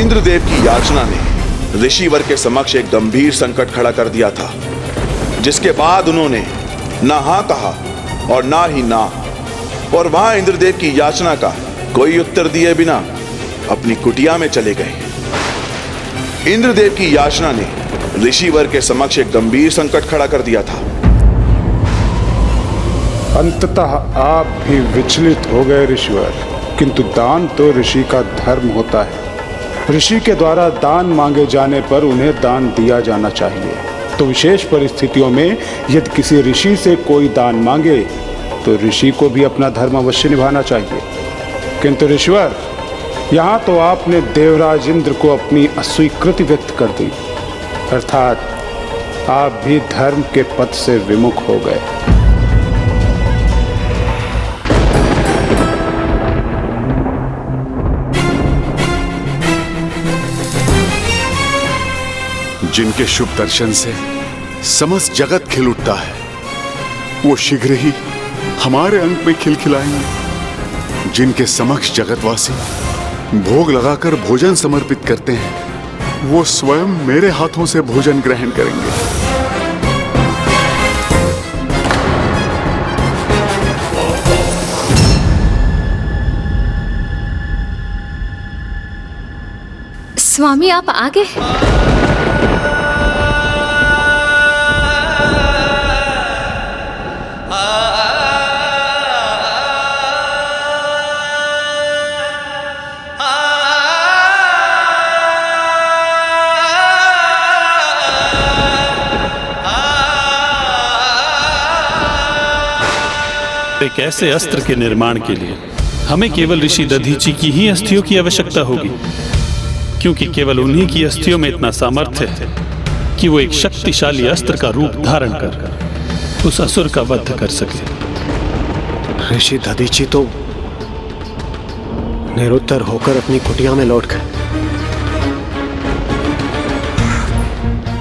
इंद्रदेव की याचना ने ऋषिवर के समक्ष एक गंभीर संकट खड़ा कर दिया था, जिसके बाद उन्होंने ना हाँ कहा और ना ही ना, और वहां इंद्रदेव की याचना का कोई उत्तर दिए बिना अपनी कुटिया में चले गए। इंद्रदेव की याचना ने ऋषिवर के समक्ष एक गंभीर संकट खड़ा कर दिया था, अंततः आप भी विचलित हो गए ऋषिवर, किंतु दान तो ऋषि का धर्म होता है। ऋषि के द्वारा दान मांगे जाने पर उन्हें दान दिया जाना चाहिए। तो विशेष परिस्थितियों में यदि किसी ऋषि से कोई दान मांगे तो ऋषि को भी अपना धर्म अवश्य निभाना चाहिए। किंतु ऋषिवर, यहाँ तो आपने देवराज इंद्र को अपनी अस्वीकृति व्यक्त कर दी, अर्थात आप भी धर्म के पथ से विमुख हो गए। जिनके शुभ दर्शन से समस्त जगत खिल उठता है, वो शीघ्र ही हमारे अंक में खिलखिलाएंगे। जिनके समक्ष जगतवासी भोग लगाकर भोजन समर्पित करते हैं, वो स्वयं मेरे हाथों से भोजन ग्रहण करेंगे। स्वामी, आप आ गए। एक ऐसे अस्त्र के निर्माण के लिए हमें केवल ऋषि दधीची की ही अस्थियों की आवश्यकता होगी, क्योंकि केवल उन्हीं की अस्थियों में इतना सामर्थ्य है कि वो एक शक्तिशाली अस्त्र का रूप धारण कर उस असुर का वध कर सके। ऋषि दधीची तो निरुत्तर होकर अपनी कुटिया में लौट गए।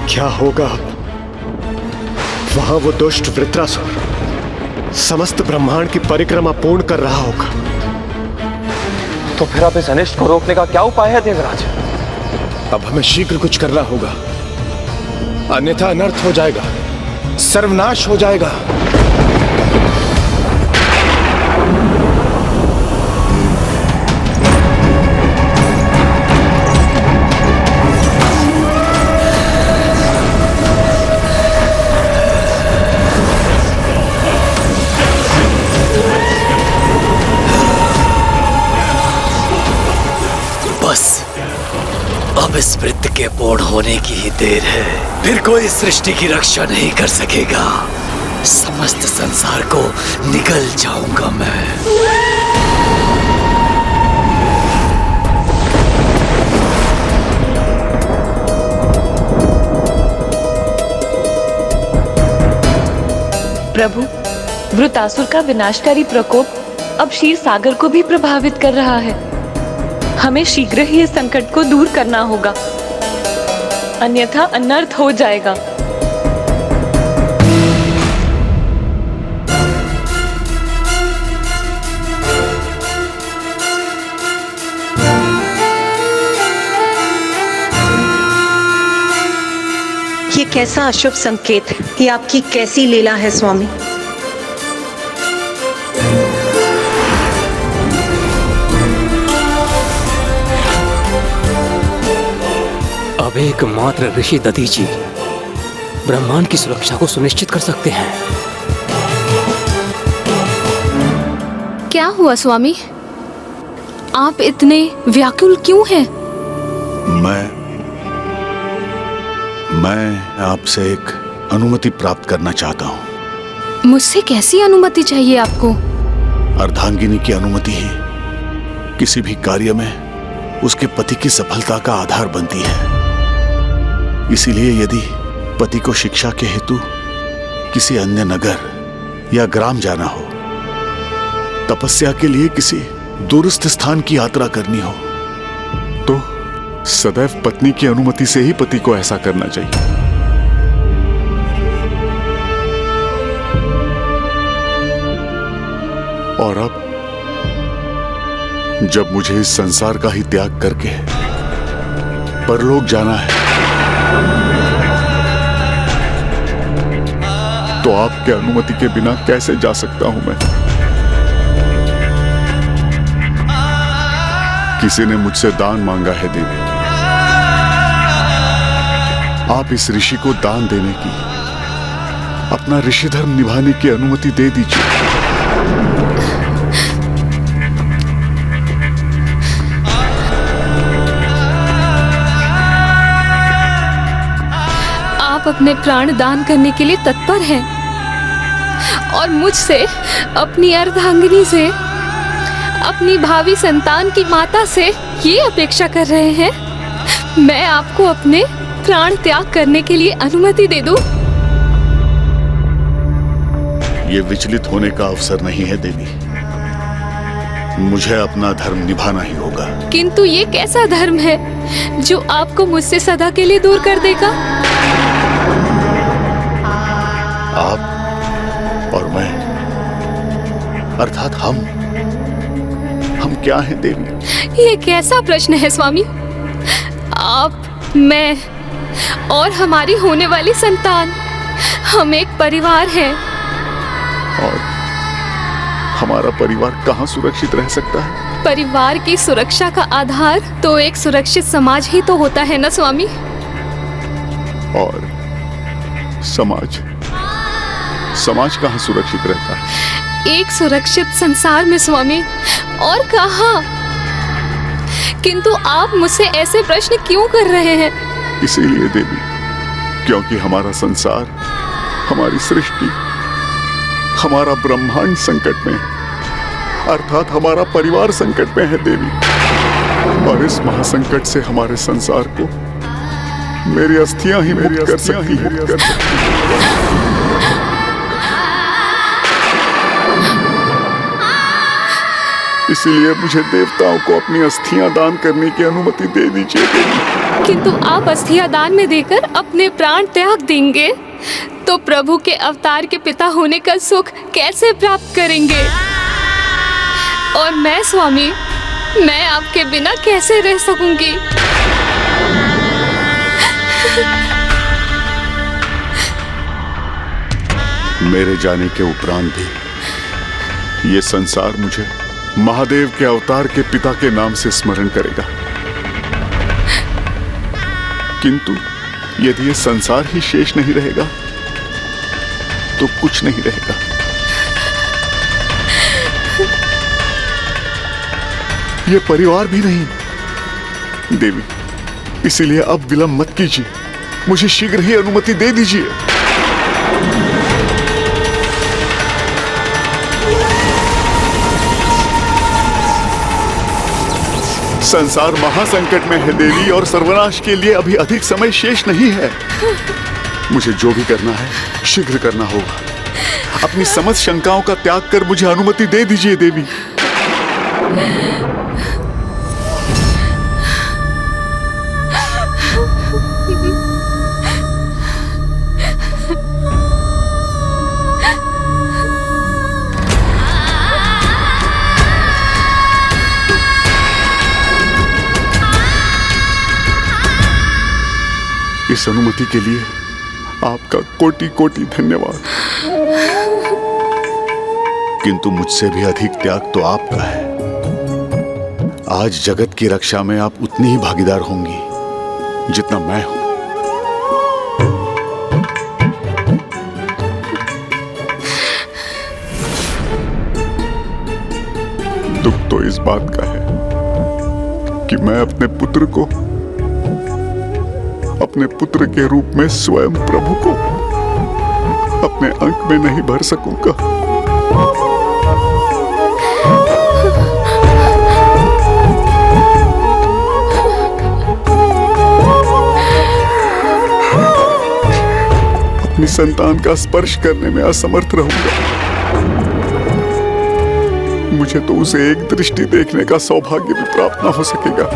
क्या होगा अब? वहां वो दुष्ट वृत्रासुर समस्त ब्रह्मांड की परिक्रमा पूर्ण कर रहा होगा। तो फिर अब इस अनिष्ट को रोकने का क्या उपाय है देवराज? अब हमें शीघ्र कुछ करना होगा, अन्यथा अनर्थ हो जाएगा, सर्वनाश हो जाएगा। अब इस वृत्त के पूर्ण होने की ही देर है, फिर कोई सृष्टि की रक्षा नहीं कर सकेगा। समस्त संसार को निगल जाऊंगा मैं। प्रभु, वृतासुर का विनाशकारी प्रकोप अब क्षीर सागर को भी प्रभावित कर रहा है। हमें शीघ्र ही इस संकट को दूर करना होगा, अन्यथा अनर्थ हो जाएगा। ये कैसा अशुभ संकेत है? ये आपकी कैसी लीला है स्वामी? अब एकमात्र ऋषि दधीची ब्रह्मांड की सुरक्षा को सुनिश्चित कर सकते हैं। क्या हुआ स्वामी? आप इतने व्याकुल क्यों हैं? मैं आपसे एक अनुमति प्राप्त करना चाहता हूँ। मुझसे कैसी अनुमति चाहिए आपको? अर्धांगिनी की अनुमति ही किसी भी कार्य में उसके पति की सफलता का आधार बनती है। इसीलिए यदि पति को शिक्षा के हेतु किसी अन्य नगर या ग्राम जाना हो, तपस्या के लिए किसी दूरस्थ स्थान की यात्रा करनी हो, तो सदैव पत्नी की अनुमति से ही पति को ऐसा करना चाहिए। और अब जब मुझे इस संसार का ही त्याग करके परलोक जाना है, तो आपके अनुमति के बिना कैसे जा सकता हूं मैं? किसी ने मुझसे दान मांगा है देवी। आप इस ऋषि को दान देने की, अपना ऋषि धर्म निभाने की अनुमति दे दीजिए। आप अपने प्राण दान करने के लिए तत्पर हैं और मुझसे, अपनी अर्धांगिनी से, अपनी भावी संतान की माता से ये अपेक्षा कर रहे हैं मैं आपको अपने प्राण त्याग करने के लिए अनुमति दे दूं? ये विचलित होने का अवसर नहीं है देवी। मुझे अपना धर्म निभाना ही होगा। किंतु ये कैसा धर्म है जो आपको मुझसे सदा के लिए दूर कर देगा? आप और मैं, अर्थात हम क्या हैं देवी? ये कैसा प्रश्न है स्वामी? आप, मैं और हमारी होने वाली संतान, हम एक परिवार हैं। और हमारा परिवार कहाँ सुरक्षित रह सकता है? परिवार की सुरक्षा का आधार तो एक सुरक्षित समाज ही तो होता है ना स्वामी? और समाज कहाँ सुरक्षित रहता है? एक सुरक्षित संसार में स्वामी, और कहाँ? किंतु आप मुझसे ऐसे प्रश्न क्यों कर रहे हैं? इसीलिए देवी, क्योंकि हमारा संसार, हमारी सृष्टि, हमारा ब्रह्मांड संकट में, अर्थात हमारा परिवार संकट में है देवी। और इस महासंकट से हमारे संसार को मेरी अस्थियां ही मुक्त कर सकती हैं। इसीलिए मुझे देवताओं को अपनी अस्थियां दान करने की अनुमति दे दीजिए देवी। किंतु आप अस्थियां दान में देकर अपने प्राण त्याग देंगे तो प्रभु के अवतार के पिता होने का सुख कैसे प्राप्त करेंगे? और मैं स्वामी, मैं आपके बिना कैसे रह सकूंगी? मेरे जाने के उपरांत भी ये संसार मुझे महादेव के अवतार के पिता के नाम से स्मरण करेगा। किंतु यदि ये संसार ही शेष नहीं रहेगा तो कुछ नहीं रहेगा। ये परिवार भी नहीं देवी। इसीलिए अब विलंब मत कीजिए, मुझे शीघ्र ही अनुमति दे दीजिए। संसार महासंकट में है देवी, और सर्वनाश के लिए अभी अधिक समय शेष नहीं है। मुझे जो भी करना है शीघ्र करना होगा। अपनी समस्त शंकाओं का त्याग कर मुझे अनुमति दे दीजिए देवी। इस अनुमति के लिए आपका कोटि कोटि धन्यवाद। किंतु मुझसे भी अधिक त्याग तो आपका है। आज जगत की रक्षा में आप उतनी ही भागीदार होंगी जितना मैं हूं। दुख तो इस बात का है कि मैं अपने पुत्र के रूप में स्वयं प्रभु को अपने अंक में नहीं भर सकूंगा। अपनी संतान का स्पर्श करने में असमर्थ रहूंगा। मुझे तो उसे एक दृष्टि देखने का सौभाग्य भी प्राप्त न हो सकेगा।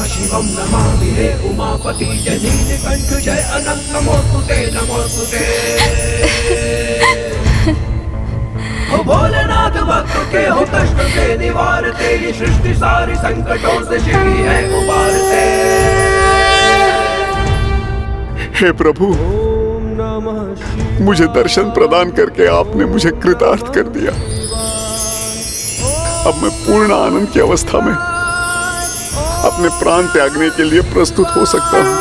शिवम नमामि हे उमापति जय नीलकंठ जय अनंत नमोस्तुते नमोस्तुते। हो भोलेनाथ भक्त के हो कष्ट से निवारते, ये सृष्टि सारी संकटों से शिव ही है उबारते। हे प्रभु, मुझे दर्शन प्रदान करके आपने मुझे कृतार्थ कर दिया। अब मैं पूर्ण आनंद की अवस्था में अपने प्राण त्यागने के लिए प्रस्तुत हो सकता हूँ।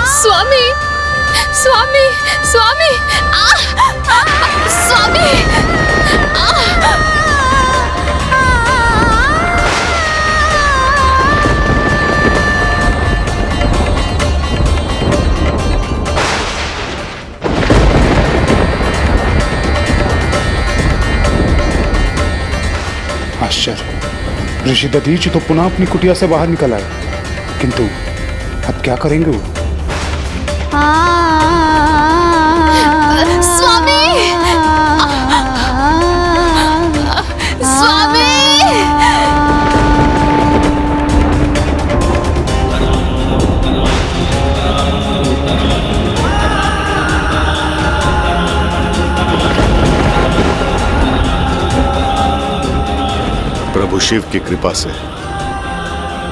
स्वामी स्वामी स्वामी स्वामी आश्चर्य, ऋषि दधीचि तो पुनः अपनी कुटिया से बाहर निकल आए, किंतु अब क्या करेंगे वो? स्वामी स्वामी प्रभु शिव की कृपा से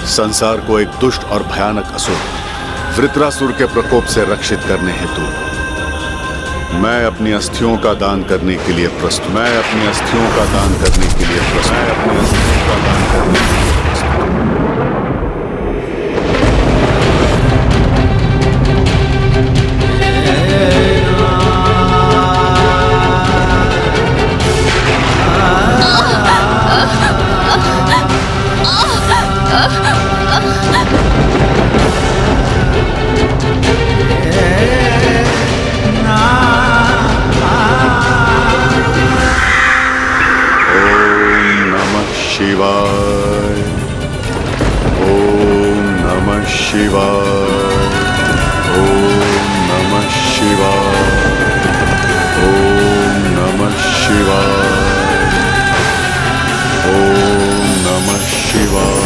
संसार को एक दुष्ट और भयानक असुर वृत्रासुर के प्रकोप से रक्षित करने हेतु मैं अपनी अस्थियों का दान करने के लिए प्रस्तुत। मैं अपनी अस्थियों का दान करने के लिए प्रस्तुत। मैं अपनी अस्थियों का दान करने के लिए शिवाय। ओम नमः शिवाय। ओम नमः शिवाय। ओम नमः शिवाय। ओम नमः शिवाय।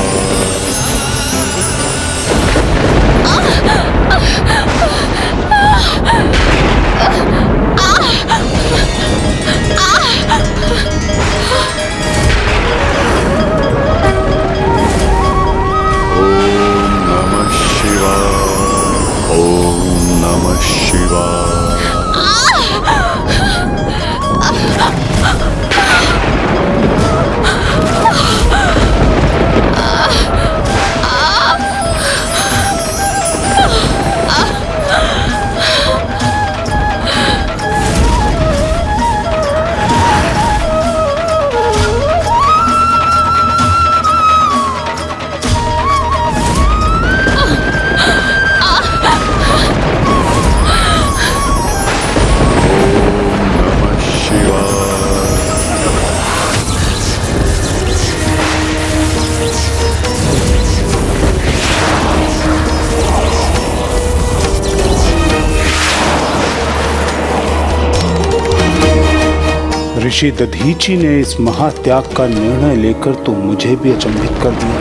ऋषि दधीचि ने इस महात्याग का निर्णय लेकर तो मुझे भी अचंभित कर दिया।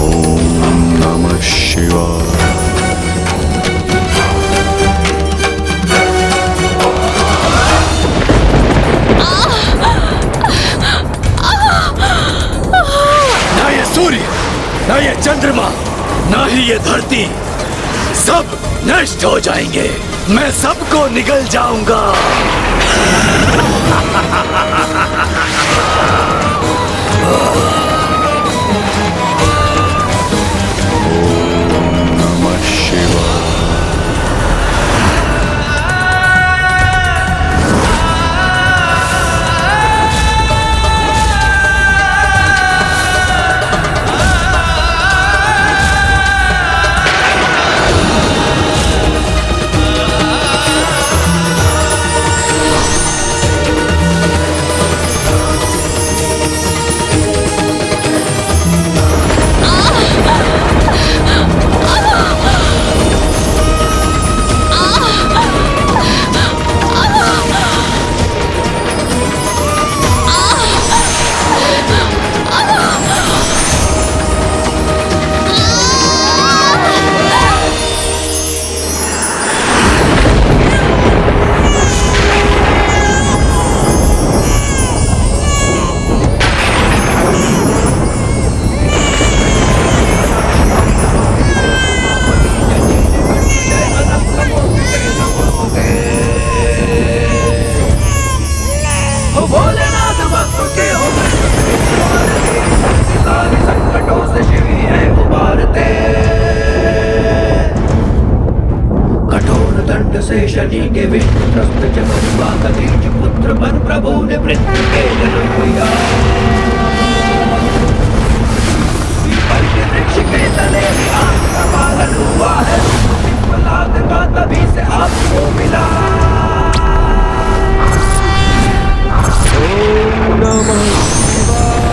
ओम नमः शिवाय। ना ये सूर्य, ना ये चंद्रमा, ना ही ये धरती, सब नष्ट हो जाएंगे। मैं सबको निगल जाऊंगा। ओम नमः शिवाय। के विष्णु त्रस्त चतुर्वा कदीज पुत्र बन प्रभु ने मृत्यु के जनोया वृक्ष के तले आग का पालन हुआ है प्रहलाद का तभी से आपको मिला। ओम नमः शिवाय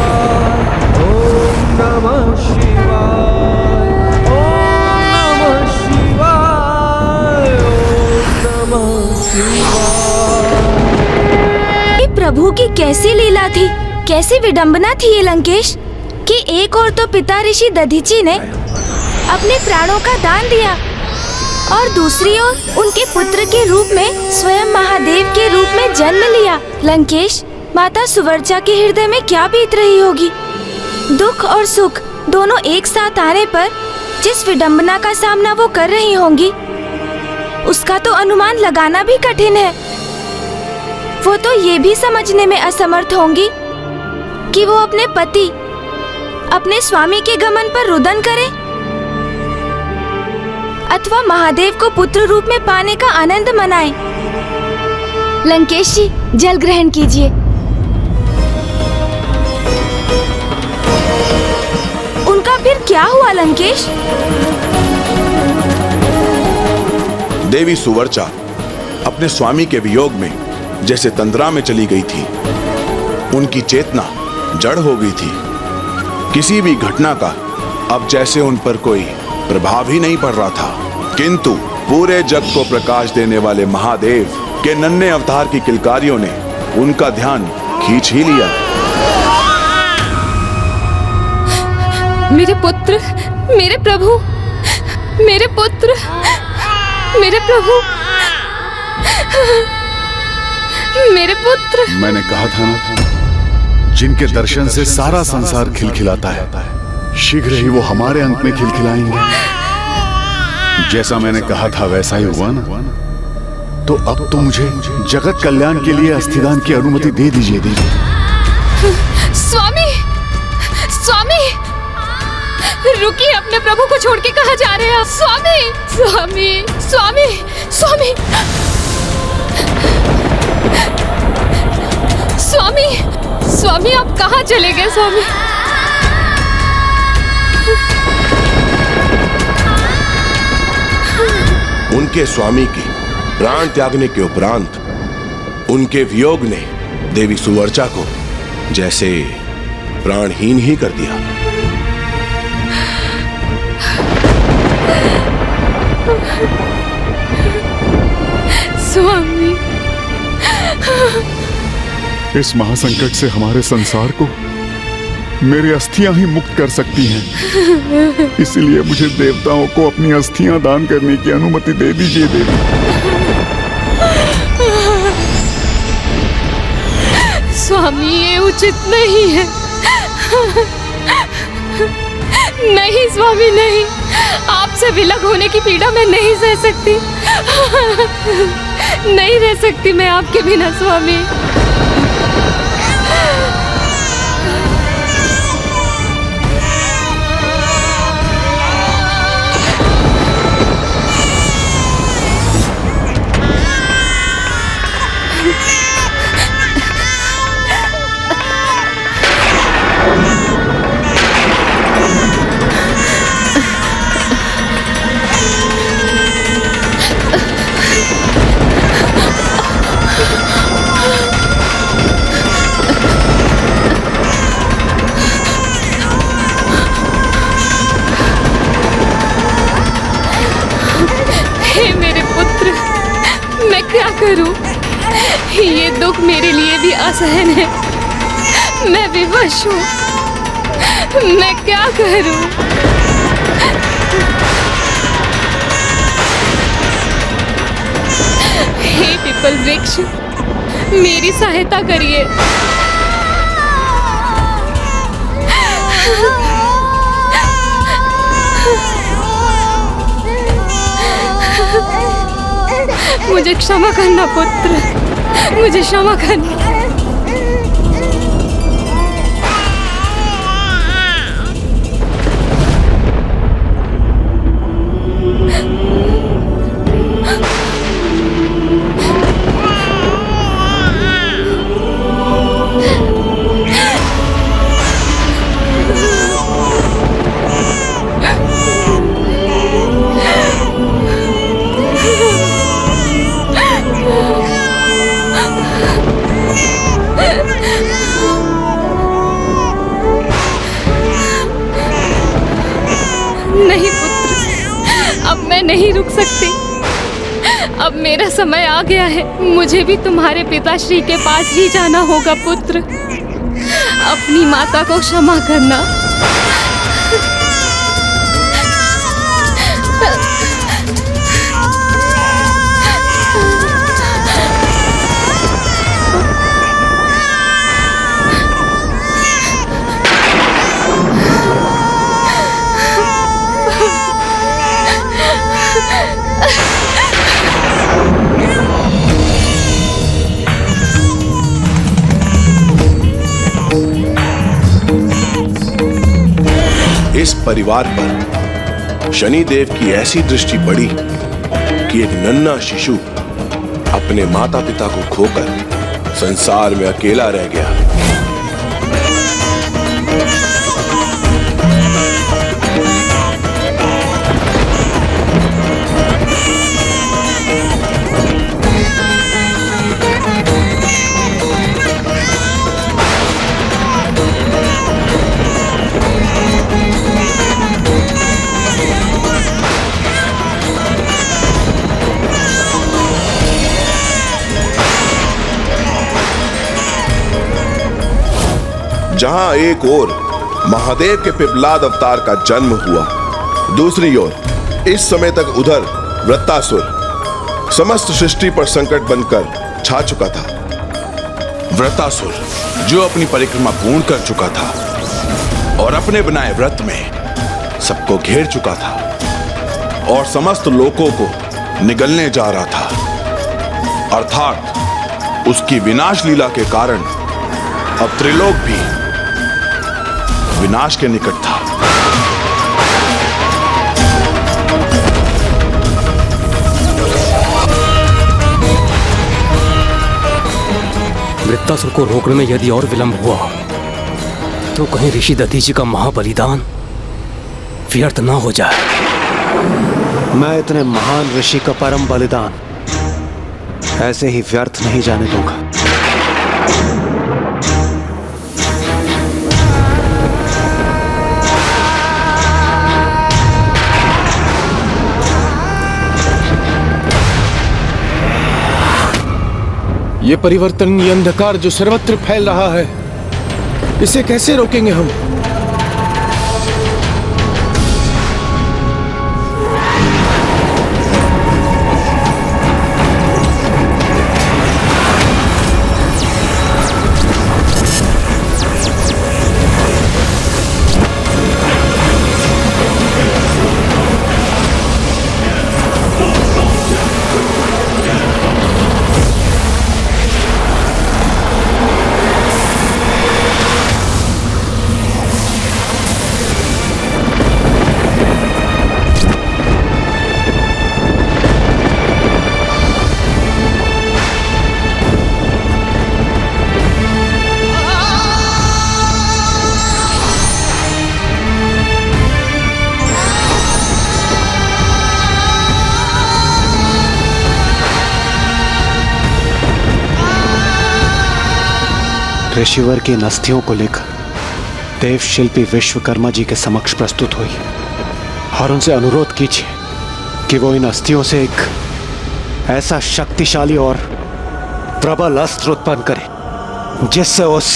ओम नमः शिवाय ओम नमः शिवाय ओम नमः शिवाय। ये प्रभु की कैसी लीला थी, कैसी विडंबना थी ये लंकेश, कि एक और तो पिता ऋषि दधीची ने अपने प्राणों का दान दिया और दूसरी ओर उनके पुत्र के रूप में स्वयं महादेव के रूप में जन्म लिया। लंकेश, माता सुवर्चा के हृदय में क्या बीत रही होगी। दुख और सुख दोनों एक साथ आने पर जिस विडंबना का सामना वो कर रही होंगी, उसका तो अनुमान लगाना भी कठिन है। वो तो ये भी समझने में असमर्थ होंगी कि वो अपने पति, अपने स्वामी के गमन पर रुदन करे अथवा महादेव को पुत्र रूप में पाने का आनंद मनाए। लंकेश जी, जल ग्रहण कीजिए। उनका फिर क्या हुआ लंकेश? देवी सुवर्चा अपने स्वामी के वियोग में जैसे तंद्रा में चली गई थी। उनकी चेतना जड़ हो गई थी। किसी भी घटना का अब जैसे उन पर कोई प्रभाव ही नहीं पड़ रहा था। किंतु पूरे जग को प्रकाश देने वाले महादेव के नन्हे अवतार की किलकारियों ने उनका ध्यान खींच ही लिया। मेरे पुत्र, मेरे प्रभु, मेरे पुत्र, मेरे प्रभु, मेरे पुत्र। मैंने कहा था ना, जिनके दर्शन से सारा संसार खिलखिलाता है, शीघ्र ही वो हमारे अंत में खिलखिलाएंगे। जैसा मैंने कहा था वैसा ही हुआ ना। तो अब तो मुझे जगत कल्याण के लिए अस्थिदान की अनुमति दे दीजिए। स्वामी, स्वामी, रुकिए, अपने प्रभु को छोड़ के कहाँ जा रहे हैं आप? स्वामी, स्वामी, स्वामी, स्वामी, स्वामी, स्वामी, आप कहाँ चले गए स्वामी? उनके स्वामी के प्राण त्यागने के उपरांत उनके वियोग ने देवी सुवर्चा को जैसे प्राणहीन ही कर दिया। स्वामी, इस महासंकट से हमारे संसार को मेरी अस्थियां ही मुक्त कर सकती हैं। इसलिए मुझे देवताओं को अपनी अस्थियां दान करने की अनुमति दे दीजिए देवी। स्वामी, ये उचित नहीं है। नहीं स्वामी, नहीं, आपसे विलग होने की पीड़ा मैं नहीं सह सकती। नहीं रह सकती मैं आपके बिना स्वामी। करूं? ये दुख मेरे लिए भी असहन है। मैं विवश हूं। मैं क्या करूं? हे पीपल वृक्ष, मेरी सहायता करिए। मुझे क्षमा करना पुत्र, मुझे क्षमा करना। अब मैं नहीं रुक सकती। अब मेरा समय आ गया है। मुझे भी तुम्हारे पिताश्री के पास ही जाना होगा पुत्र। अपनी माता को क्षमा करना। इस परिवार पर शनिदेव की ऐसी दृष्टि पड़ी कि एक नन्हा शिशु अपने माता पिता को खोकर संसार में अकेला रह गया। जहां एक ओर महादेव के पिपलाद अवतार का जन्म हुआ, दूसरी ओर इस समय तक उधर वृत्तासुर समस्त सृष्टि पर संकट बनकर छा चुका था। वृत्तासुर जो अपनी परिक्रमा पूर्ण कर चुका था और अपने बनाए व्रत में सबको घेर चुका था और समस्त लोकों को निगलने जा रहा था। अर्थात उसकी विनाश लीला के कारण अब त्रिलोक भी विनाश के निकट था। वृत्तासुर को रोकने में यदि और विलंब हुआ तो कहीं ऋषि दधीचि का महाबलिदान व्यर्थ ना हो जाए। मैं इतने महान ऋषि का परम बलिदान ऐसे ही व्यर्थ नहीं जाने दूंगा। ये परिवर्तन, ये अंधकार जो सर्वत्र फैल रहा है, इसे कैसे रोकेंगे हम? ऋषिवर की इन अस्थियों को लेकर देव शिल्पी विश्वकर्मा जी के समक्ष प्रस्तुत हुई और उनसे अनुरोध कीजिए कि वो इन अस्थियों से एक ऐसा शक्तिशाली और प्रबल अस्त्र उत्पन्न करे जिससे उस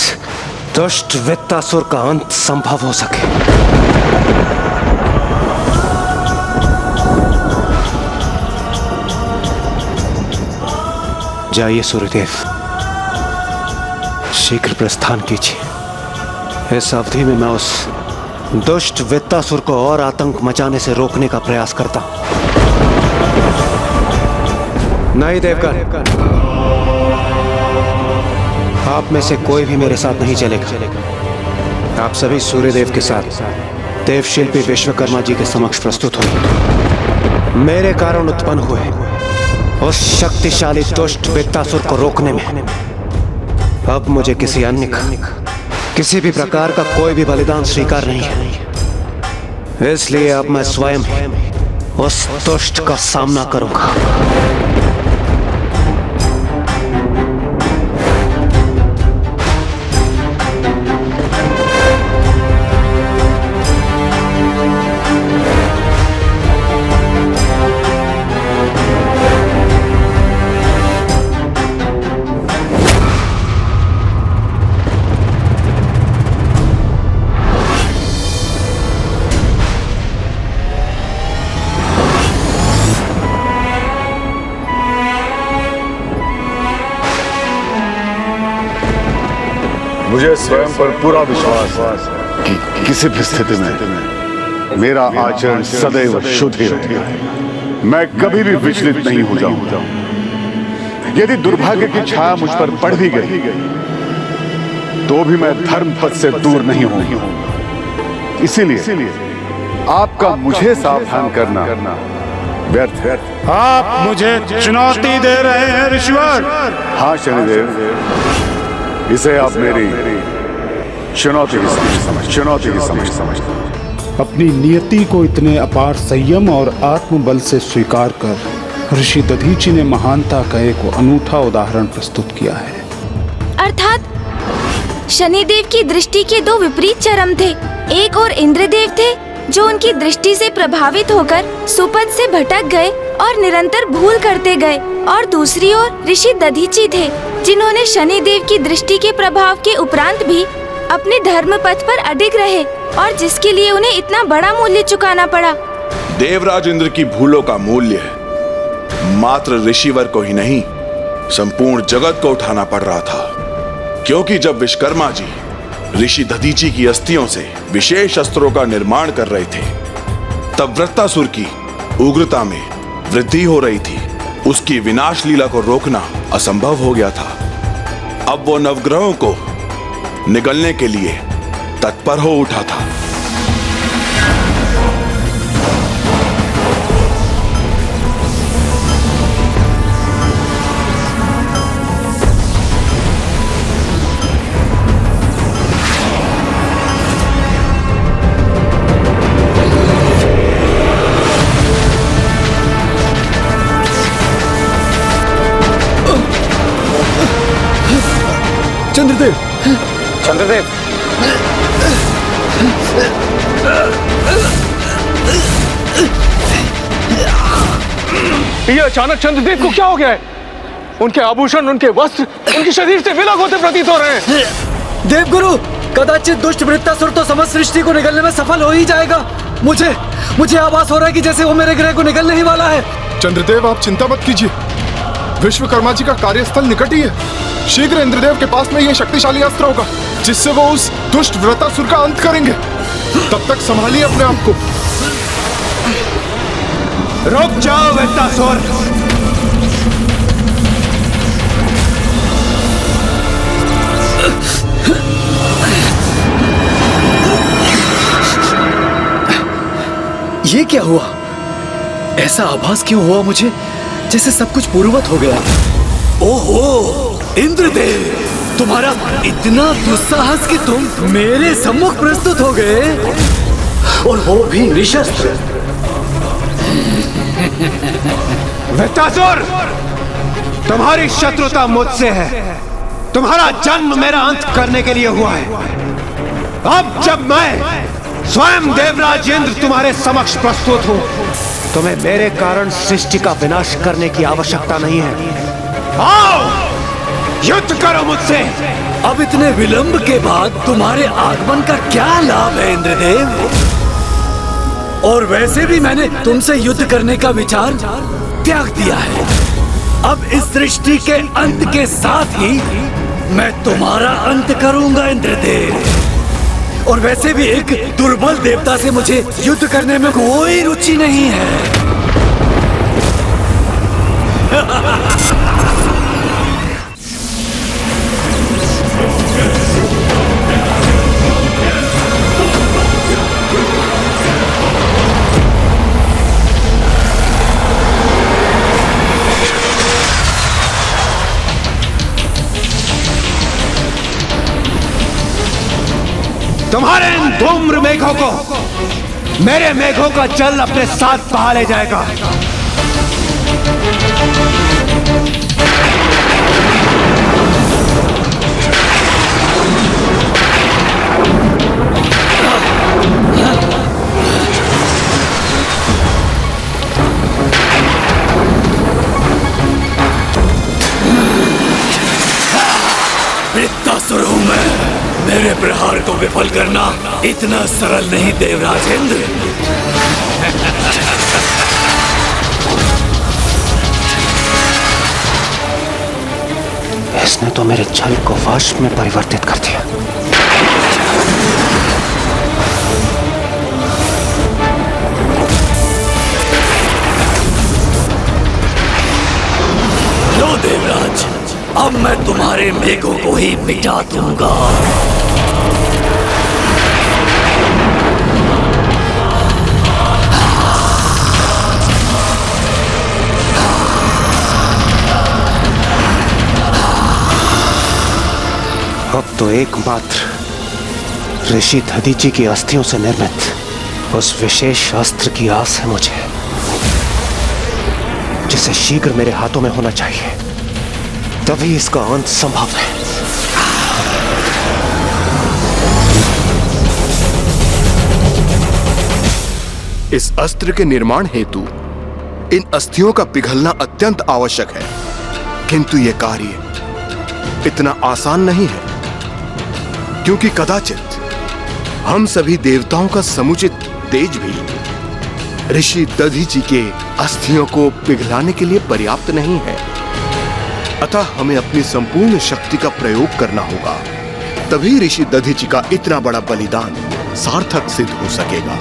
दुष्ट वृत्तासुर का अंत संभव हो सके। जाइए सूर्यदेव, शीघ्र प्रस्थान कीजिए। इस अवधि में मैं उस दुष्ट वृत्तासुर को और आतंक मचाने से रोकने का प्रयास करता हूं। नहीं देवगण, आप में से कोई भी मेरे साथ नहीं चलेगा। आप सभी सूर्यदेव के साथ देवशिल्पी विश्वकर्मा जी के समक्ष प्रस्तुत हो। मेरे कारण उत्पन्न हुए उस शक्तिशाली दुष्ट वृत्तासुर को रोकने में अब मुझे किसी अन्य का, किसी भी प्रकार का कोई भी बलिदान स्वीकार नहीं है। इसलिए अब मैं स्वयं उस दुष्ट का सामना करूंगा। मुझे स्वयं पर पूरा विश्वास है कि किसी भी स्थिति में मेरा आचरण सदैव शुद्ध ही रहेगा। मैं कभी भी विचलित नहीं हो जाऊंगा। यदि दुर्भाग्य की छाया मुझ पर पड़ भी गई तो भी मैं धर्म पथ से दूर नहीं होऊंगा। इसीलिए आपका मुझे सावधान करना व्यर्थ है। आप मुझे चुनौती दे रहे हैं ऋषिवर? हाँ शनिदेव, इसे आप मेरी चुनौती की समझ अपनी नियति को इतने अपार संयम और आत्मबल से स्वीकार कर ऋषि दधीचि ने महानता का एक अनूठा उदाहरण प्रस्तुत किया है। अर्थात शनिदेव की दृष्टि के दो विपरीत चरम थे। एक और इंद्रदेव थे जो उनकी दृष्टि से प्रभावित होकर सुपथ से भटक गए और निरंतर भूल करते गए, और दूसरी ओर ऋषि दधीचि थे जिन्होंने शनिदेव की दृष्टि के प्रभाव के उपरांत भी अपने धर्म पथ पर अडिग रहे, और जिसके लिए उन्हें इतना बड़ा मूल्य चुकाना पड़ा। देवराज इंद्र की भूलों का मूल्य मात्र ऋषिवर को ही नहीं, संपूर्ण जगत को उठाना पड़ रहा था। क्योंकि जब विश्वकर्मा जी ऋषि दधीचि की अस्थियों से विशेष अस्त्रों का निर्माण कर रहे थे, तब वृत्रासुर की उग्रता में वृद्धि हो रही थी। उसकी विनाश लीला को रोकना असंभव हो गया था। अब वो नवग्रहों को निगलने के लिए तत्पर हो उठा था। चंद्रदेव, चंद्रदेव, ये अचानक चंद्रदेव को क्या हो गया है? उनके आभूषण, उनके वस्त्र, उनके शरीर से विलग होते प्रतीत हो रहे हैं। देवगुरु, कदाचित दुष्ट वृत्तासुर तो समस्त सृष्टि को निगलने में सफल हो ही जाएगा। मुझे आभास हो रहा है कि जैसे वो मेरे ग्रह को निगलने ही वाला है। चंद्रदेव, आप चिंता मत कीजिए, विश्वकर्मा जी का कार्यस्थल निकट ही है। शीघ्र इंद्रदेव के पास में यह शक्तिशाली अस्त्र होगा जिससे वो उस दुष्ट वृत्तासुर का अंत करेंगे। तब तक संभालिए अपने आप को। रुक जाओ वृत्तासुर, ये क्या हुआ? ऐसा आभास क्यों हुआ मुझे जैसे सब कुछ पूर्ववत हो गया? ओहो इंद्रदेव, तुम्हारा इतना दुस्साहस कि तुम मेरे सम्मुख प्रस्तुत हो गए, और वो भी निशस्त्र। वृत्तासुर, तुम्हारी शत्रुता मुझसे है। तुम्हारा जन्म मेरा अंत करने के लिए हुआ है। अब जब मैं स्वयं देवराज इंद्र तुम्हारे समक्ष प्रस्तुत हूँ, तुम्हें मेरे कारण सृष्टि का विनाश करने की आवश्यकता नहीं है। आओ, युद्ध करो मुझसे। अब इतने विलंब के बाद तुम्हारे आगमन का क्या लाभ है इंद्रदेव? और वैसे भी मैंने तुमसे युद्ध करने का विचार त्याग दिया है। अब इस सृष्टि के अंत के साथ ही मैं तुम्हारा अंत करूंगा इंद्रदेव। और वैसे भी एक दुर्बल देवता से मुझे युद्ध करने में कोई रुचि नहीं है। तुम्हारे इन धूम्र मेघों को मेरे मेघों का जल अपने साथ बहा ले जाएगा। वृत्तासुर हूं मैं। मेरे प्रहार को विफल करना इतना सरल नहीं देवराज इंद्र। इसने तो मेरे छल को वश में परिवर्तित कर दिया। लो देवराज, अब मैं तुम्हारे मेघों को ही मिटा दूंगा। अब तो एकमात्र ऋषि दधीचि की अस्थियों से निर्मित उस विशेष अस्त्र की आस है मुझे, जिसे शीघ्र मेरे हाथों में होना चाहिए, तभी इसका अंत संभव है। इस अस्त्र के निर्माण हेतु इन अस्थियों का पिघलना अत्यंत आवश्यक है, किंतु यह कार्य इतना आसान नहीं है, क्योंकि कदाचित हम सभी देवताओं का समुचित तेज भी ऋषि दधीचि के अस्थियों को पिघलाने के लिए पर्याप्त नहीं है। अतः हमें अपनी संपूर्ण शक्ति का प्रयोग करना होगा, तभी ऋषि दधीचि का इतना बड़ा बलिदान सार्थक सिद्ध हो सकेगा।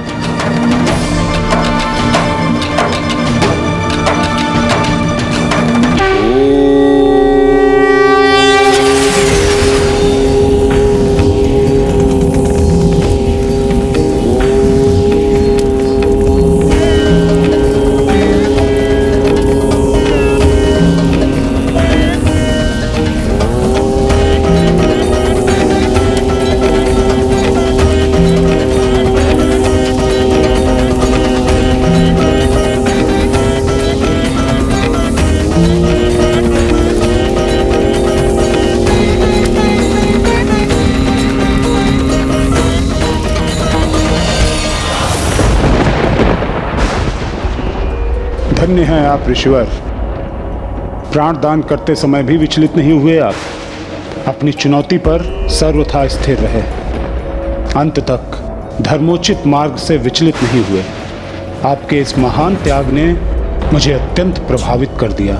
धन्य हैं आप ऋषिवर, प्राण दान करते समय भी विचलित नहीं हुए। आप अपनी चुनौती पर सर्वथा स्थिर रहे, अंत तक धर्मोचित मार्ग से विचलित नहीं हुए। आपके इस महान त्याग ने मुझे अत्यंत प्रभावित कर दिया।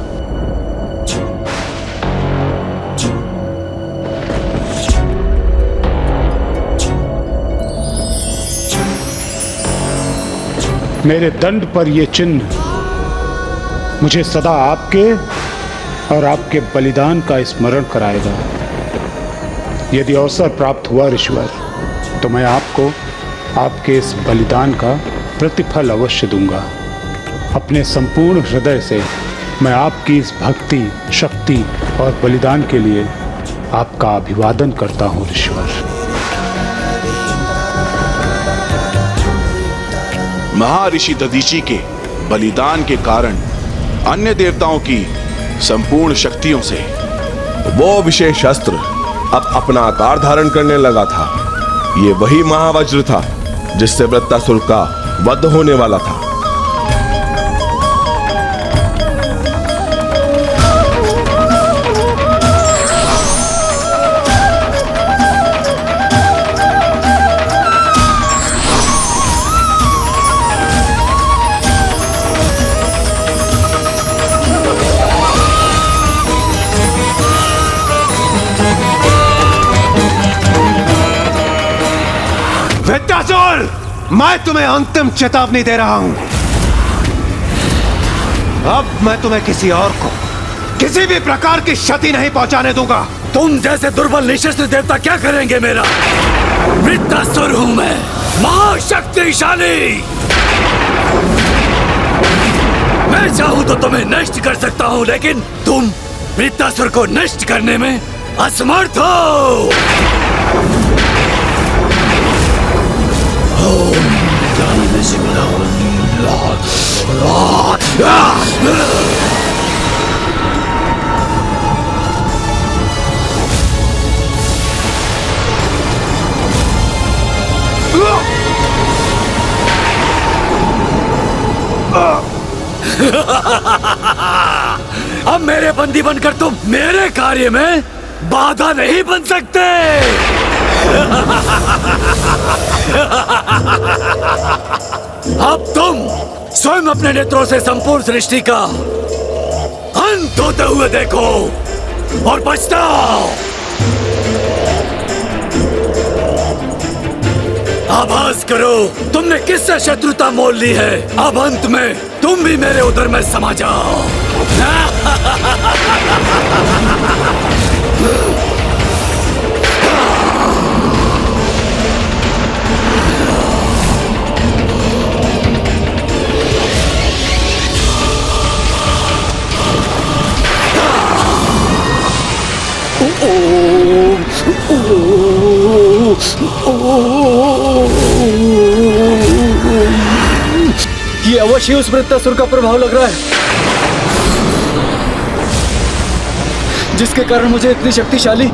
मेरे दंड पर यह चिन्ह मुझे सदा आपके और आपके बलिदान का स्मरण कराएगा। यदि अवसर प्राप्त हुआ ऋषिवर, तो मैं आपको आपके इस बलिदान का प्रतिफल अवश्य दूंगा। अपने संपूर्ण हृदय से मैं आपकी इस भक्ति, शक्ति और बलिदान के लिए आपका अभिवादन करता हूँ ऋषिवर। महर्षि दधीचि के बलिदान के कारण अन्य देवताओं की संपूर्ण शक्तियों से वो विशेष अस्त्र अब अपना आकार धारण करने लगा था। ये वही महावज्र था जिससे वृत्रासुर का वध होने वाला था। वृत्रासुर, मैं तुम्हें अंतिम चेतावनी दे रहा हूं। अब मैं तुम्हें किसी और को किसी भी प्रकार की क्षति नहीं पहुंचाने दूंगा। तुम जैसे दुर्बल निशस्त्र देवता क्या करेंगे मेरा? वृत्रासुर हूं मैं, महाशक्तिशाली। मैं चाहूं तो तुम्हें नष्ट कर सकता हूं, लेकिन तुम वृत्रासुर को नष्ट करने में असमर्थ हो। अब मेरे बंदी बनकर तुम मेरे कार्य में बाधा नहीं बन सकते। अब तुम स्वयं अपने नेत्रों से संपूर्ण सृष्टि का अंत होते हुए देखो। और पछताओ। आभास करो तुमने किससे शत्रुता मोल ली है। अब अंत में तुम भी मेरे उदर में समा जाओ। ये अवश्य उस वृत्तासुर का प्रभाव लग रहा है, जिसके कारण मुझे इतनी शक्तिशाली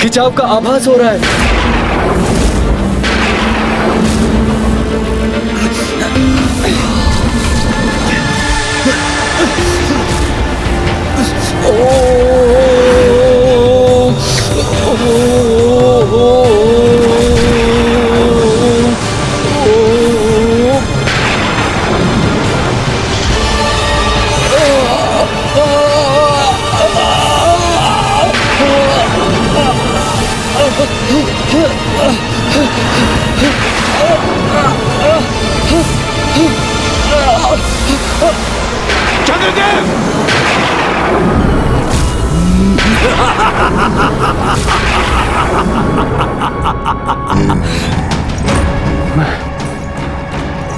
खिंचाव का आभास हो रहा है।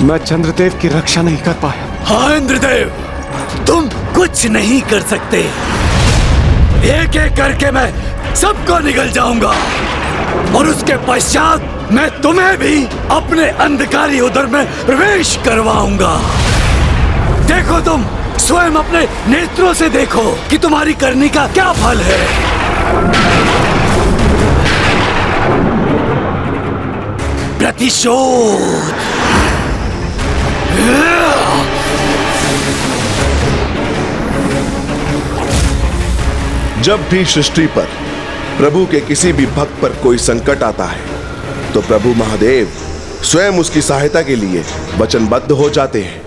मैं चंद्रदेव की रक्षा नहीं कर पाया। हाँ इंद्रदेव, तुम कुछ नहीं कर सकते। एक एक करके मैं सबको निगल जाऊंगा और उसके पश्चात मैं तुम्हें भी अपने अंधकारी उदर में प्रवेश करवाऊंगा। देखो तुम स्वयं अपने नेत्रों से देखो कि तुम्हारी करनी का क्या फल है। प्रतिशोध। जब भी सृष्टि पर प्रभु के किसी भी भक्त पर कोई संकट आता है तो प्रभु महादेव स्वयं उसकी सहायता के लिए वचनबद्ध हो जाते हैं।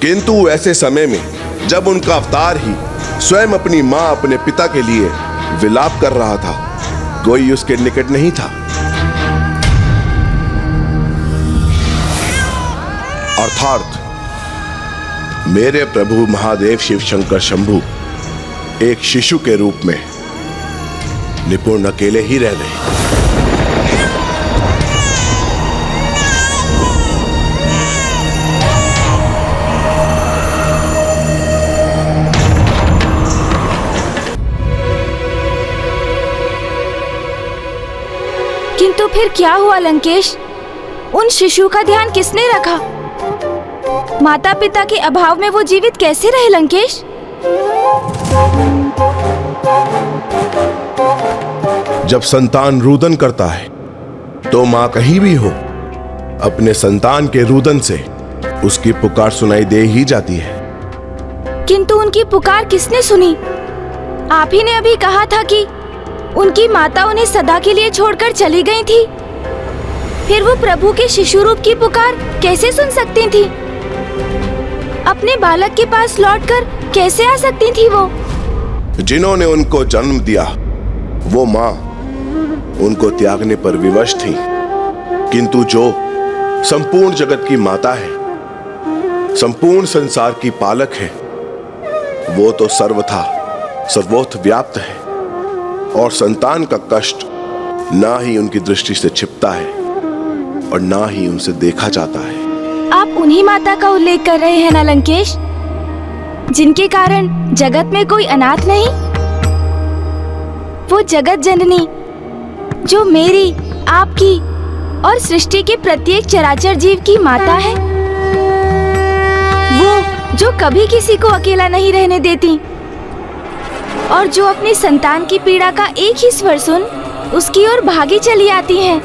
किंतु ऐसे समय में जब उनका अवतार ही स्वयं अपनी मां अपने पिता के लिए विलाप कर रहा था, कोई उसके निकट नहीं था। अर्थात मेरे प्रभु महादेव शिव शंकर शंभु एक शिशु के रूप में निपुण अकेले ही रह गए। किंतु फिर क्या हुआ लंकेश? उन शिशु का ध्यान किसने रखा? माता पिता के अभाव में वो जीवित कैसे रहे लंकेश? जब संतान रुदन करता है तो मां कहीं भी हो, अपने संतान के रुदन से उसकी पुकार सुनाई दे ही जाती है। किंतु उनकी पुकार किसने सुनी? आप ही ने अभी कहा था कि उनकी माता उन्हें सदा के लिए छोड़कर चली गई थी। फिर वो प्रभु के शिशु रूप की पुकार कैसे सुन सकती थी? अपने बालक के पास लौटकर कैसे आ सकती थी वो? जिन्होंने उनको जन्म दिया वो मां उनको त्यागने पर विवश थी, किंतु जो संपूर्ण जगत की माता है, संपूर्ण संसार की पालक है, वो तो सर्वथा सर्वोत्थ व्याप्त है और संतान का कष्ट ना ही उनकी दृष्टि से छिपता है और ना ही उनसे देखा जाता है। आप उन्हीं माता का उल्लेख कर रहे हैं ना लंकेश, जिनके कारण जगत में कोई अनाथ नहीं? वो जगत जननी जो मेरी, आपकी और सृष्टि के प्रत्येक चराचर जीव की माता है, वो जो कभी किसी को अकेला नहीं रहने देती और जो अपनी संतान की पीड़ा का एक ही स्वर सुन उसकी ओर भागी चली आती हैं।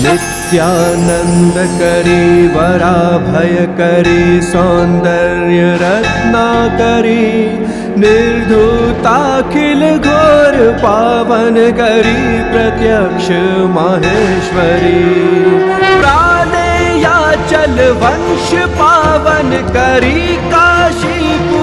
नित्यानंद करी वराभय करी सौंदर्य रत्ना करी निर्धूताखिल घोर पावन करी प्रत्यक्ष माहेश्वरी प्राणेयाचल वंश पावन करी काशीपुराधीश्वरी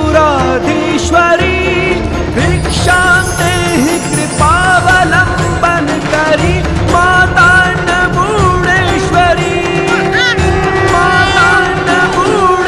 भिक्षां देहि कृपावलंबन करी माता अन्नपूर्णेश्वरी माता अन्नपूर्णेश्वरी।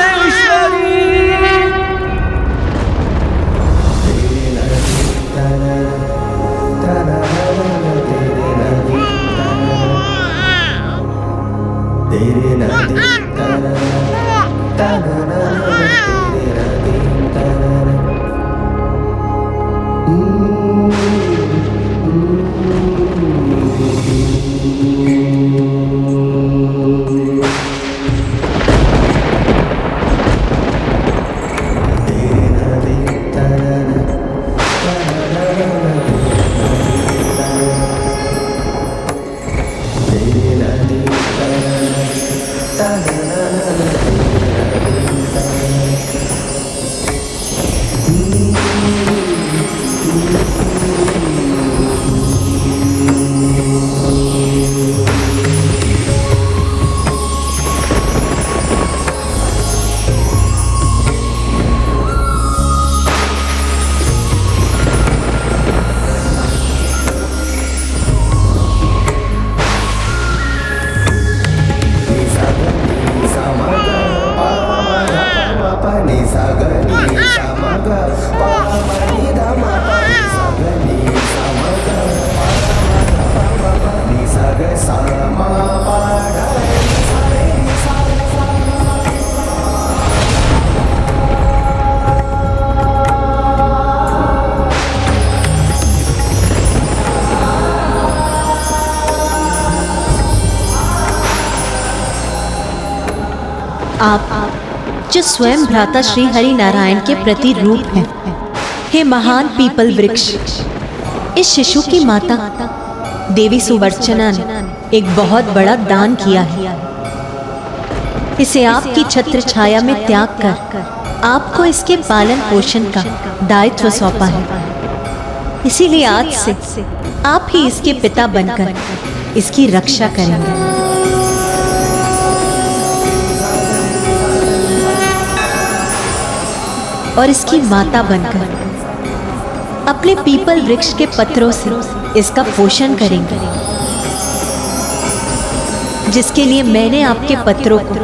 आप जो स्वयं भ्राता श्री हरि नारायण के प्रति रूप हैं, हे महान पीपल वृक्ष, इस शिशु की माता देवी सुवर्चना ने एक बहुत बड़ा दान किया है। इसे आपकी छत्र छाया में त्याग कर आपको इसके पालन पोषण का दायित्व सौंपा है। इसीलिए आज से आप ही इसके पिता बनकर इसकी रक्षा करेंगे। और इसकी माता बनकर अपने पीपल वृक्ष के पत्रों से इसका पोषण करेंगे, जिसके लिए मैंने आपके पत्रों को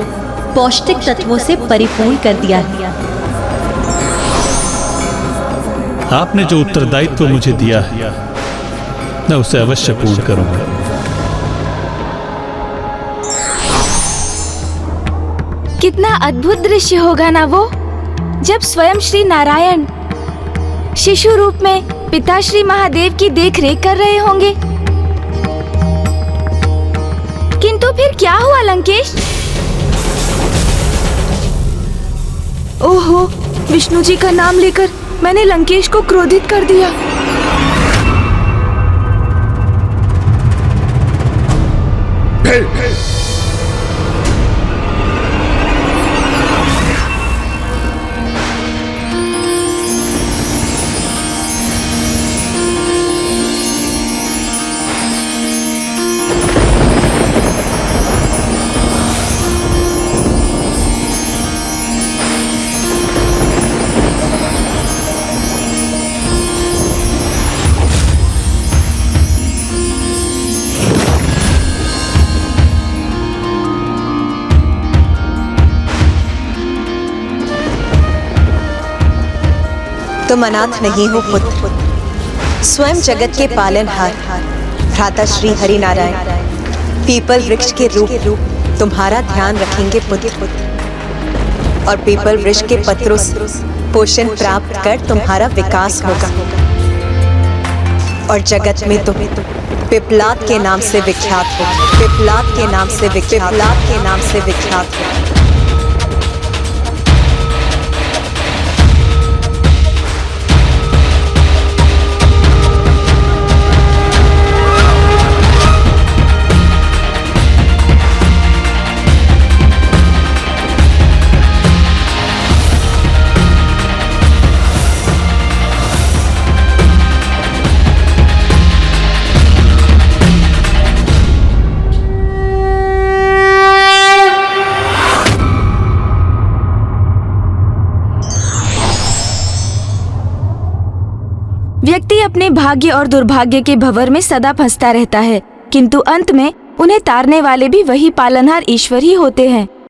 पौष्टिक तत्वों से परिपूर्ण कर दिया है। आपने जो उत्तरदायित्व मुझे दिया है, मैं उसे अवश्य पूर्ण करूंगा। कितना अद्भुत दृश्य होगा ना वो, जब स्वयं श्री नारायण शिशु रूप में पिता श्री महादेव की देखरेख कर रहे होंगे। किंतु फिर क्या हुआ लंकेश? ओहो, विष्णु जी का नाम लेकर मैंने लंकेश को क्रोधित कर दिया। तुम अनाथ नहीं हो पुत्र, स्वयं जगत के पालनहार भ्राता श्री हरि नारायण पीपल वृक्ष के रूप तुम्हारा ध्यान रखेंगे पुत्र, और पीपल वृक्ष के पत्रों से पोषण प्राप्त कर तुम्हारा विकास होगा, और जगत में तुम पिपलाद के नाम से विख्यात हो, पिपलाद के नाम से विख्यात हो। व्यक्ति अपने भाग्य और दुर्भाग्य के भंवर में सदा फंसता रहता है, किंतु अंत में उन्हें तारने वाले भी वही पालनहार ईश्वर ही होते हैं।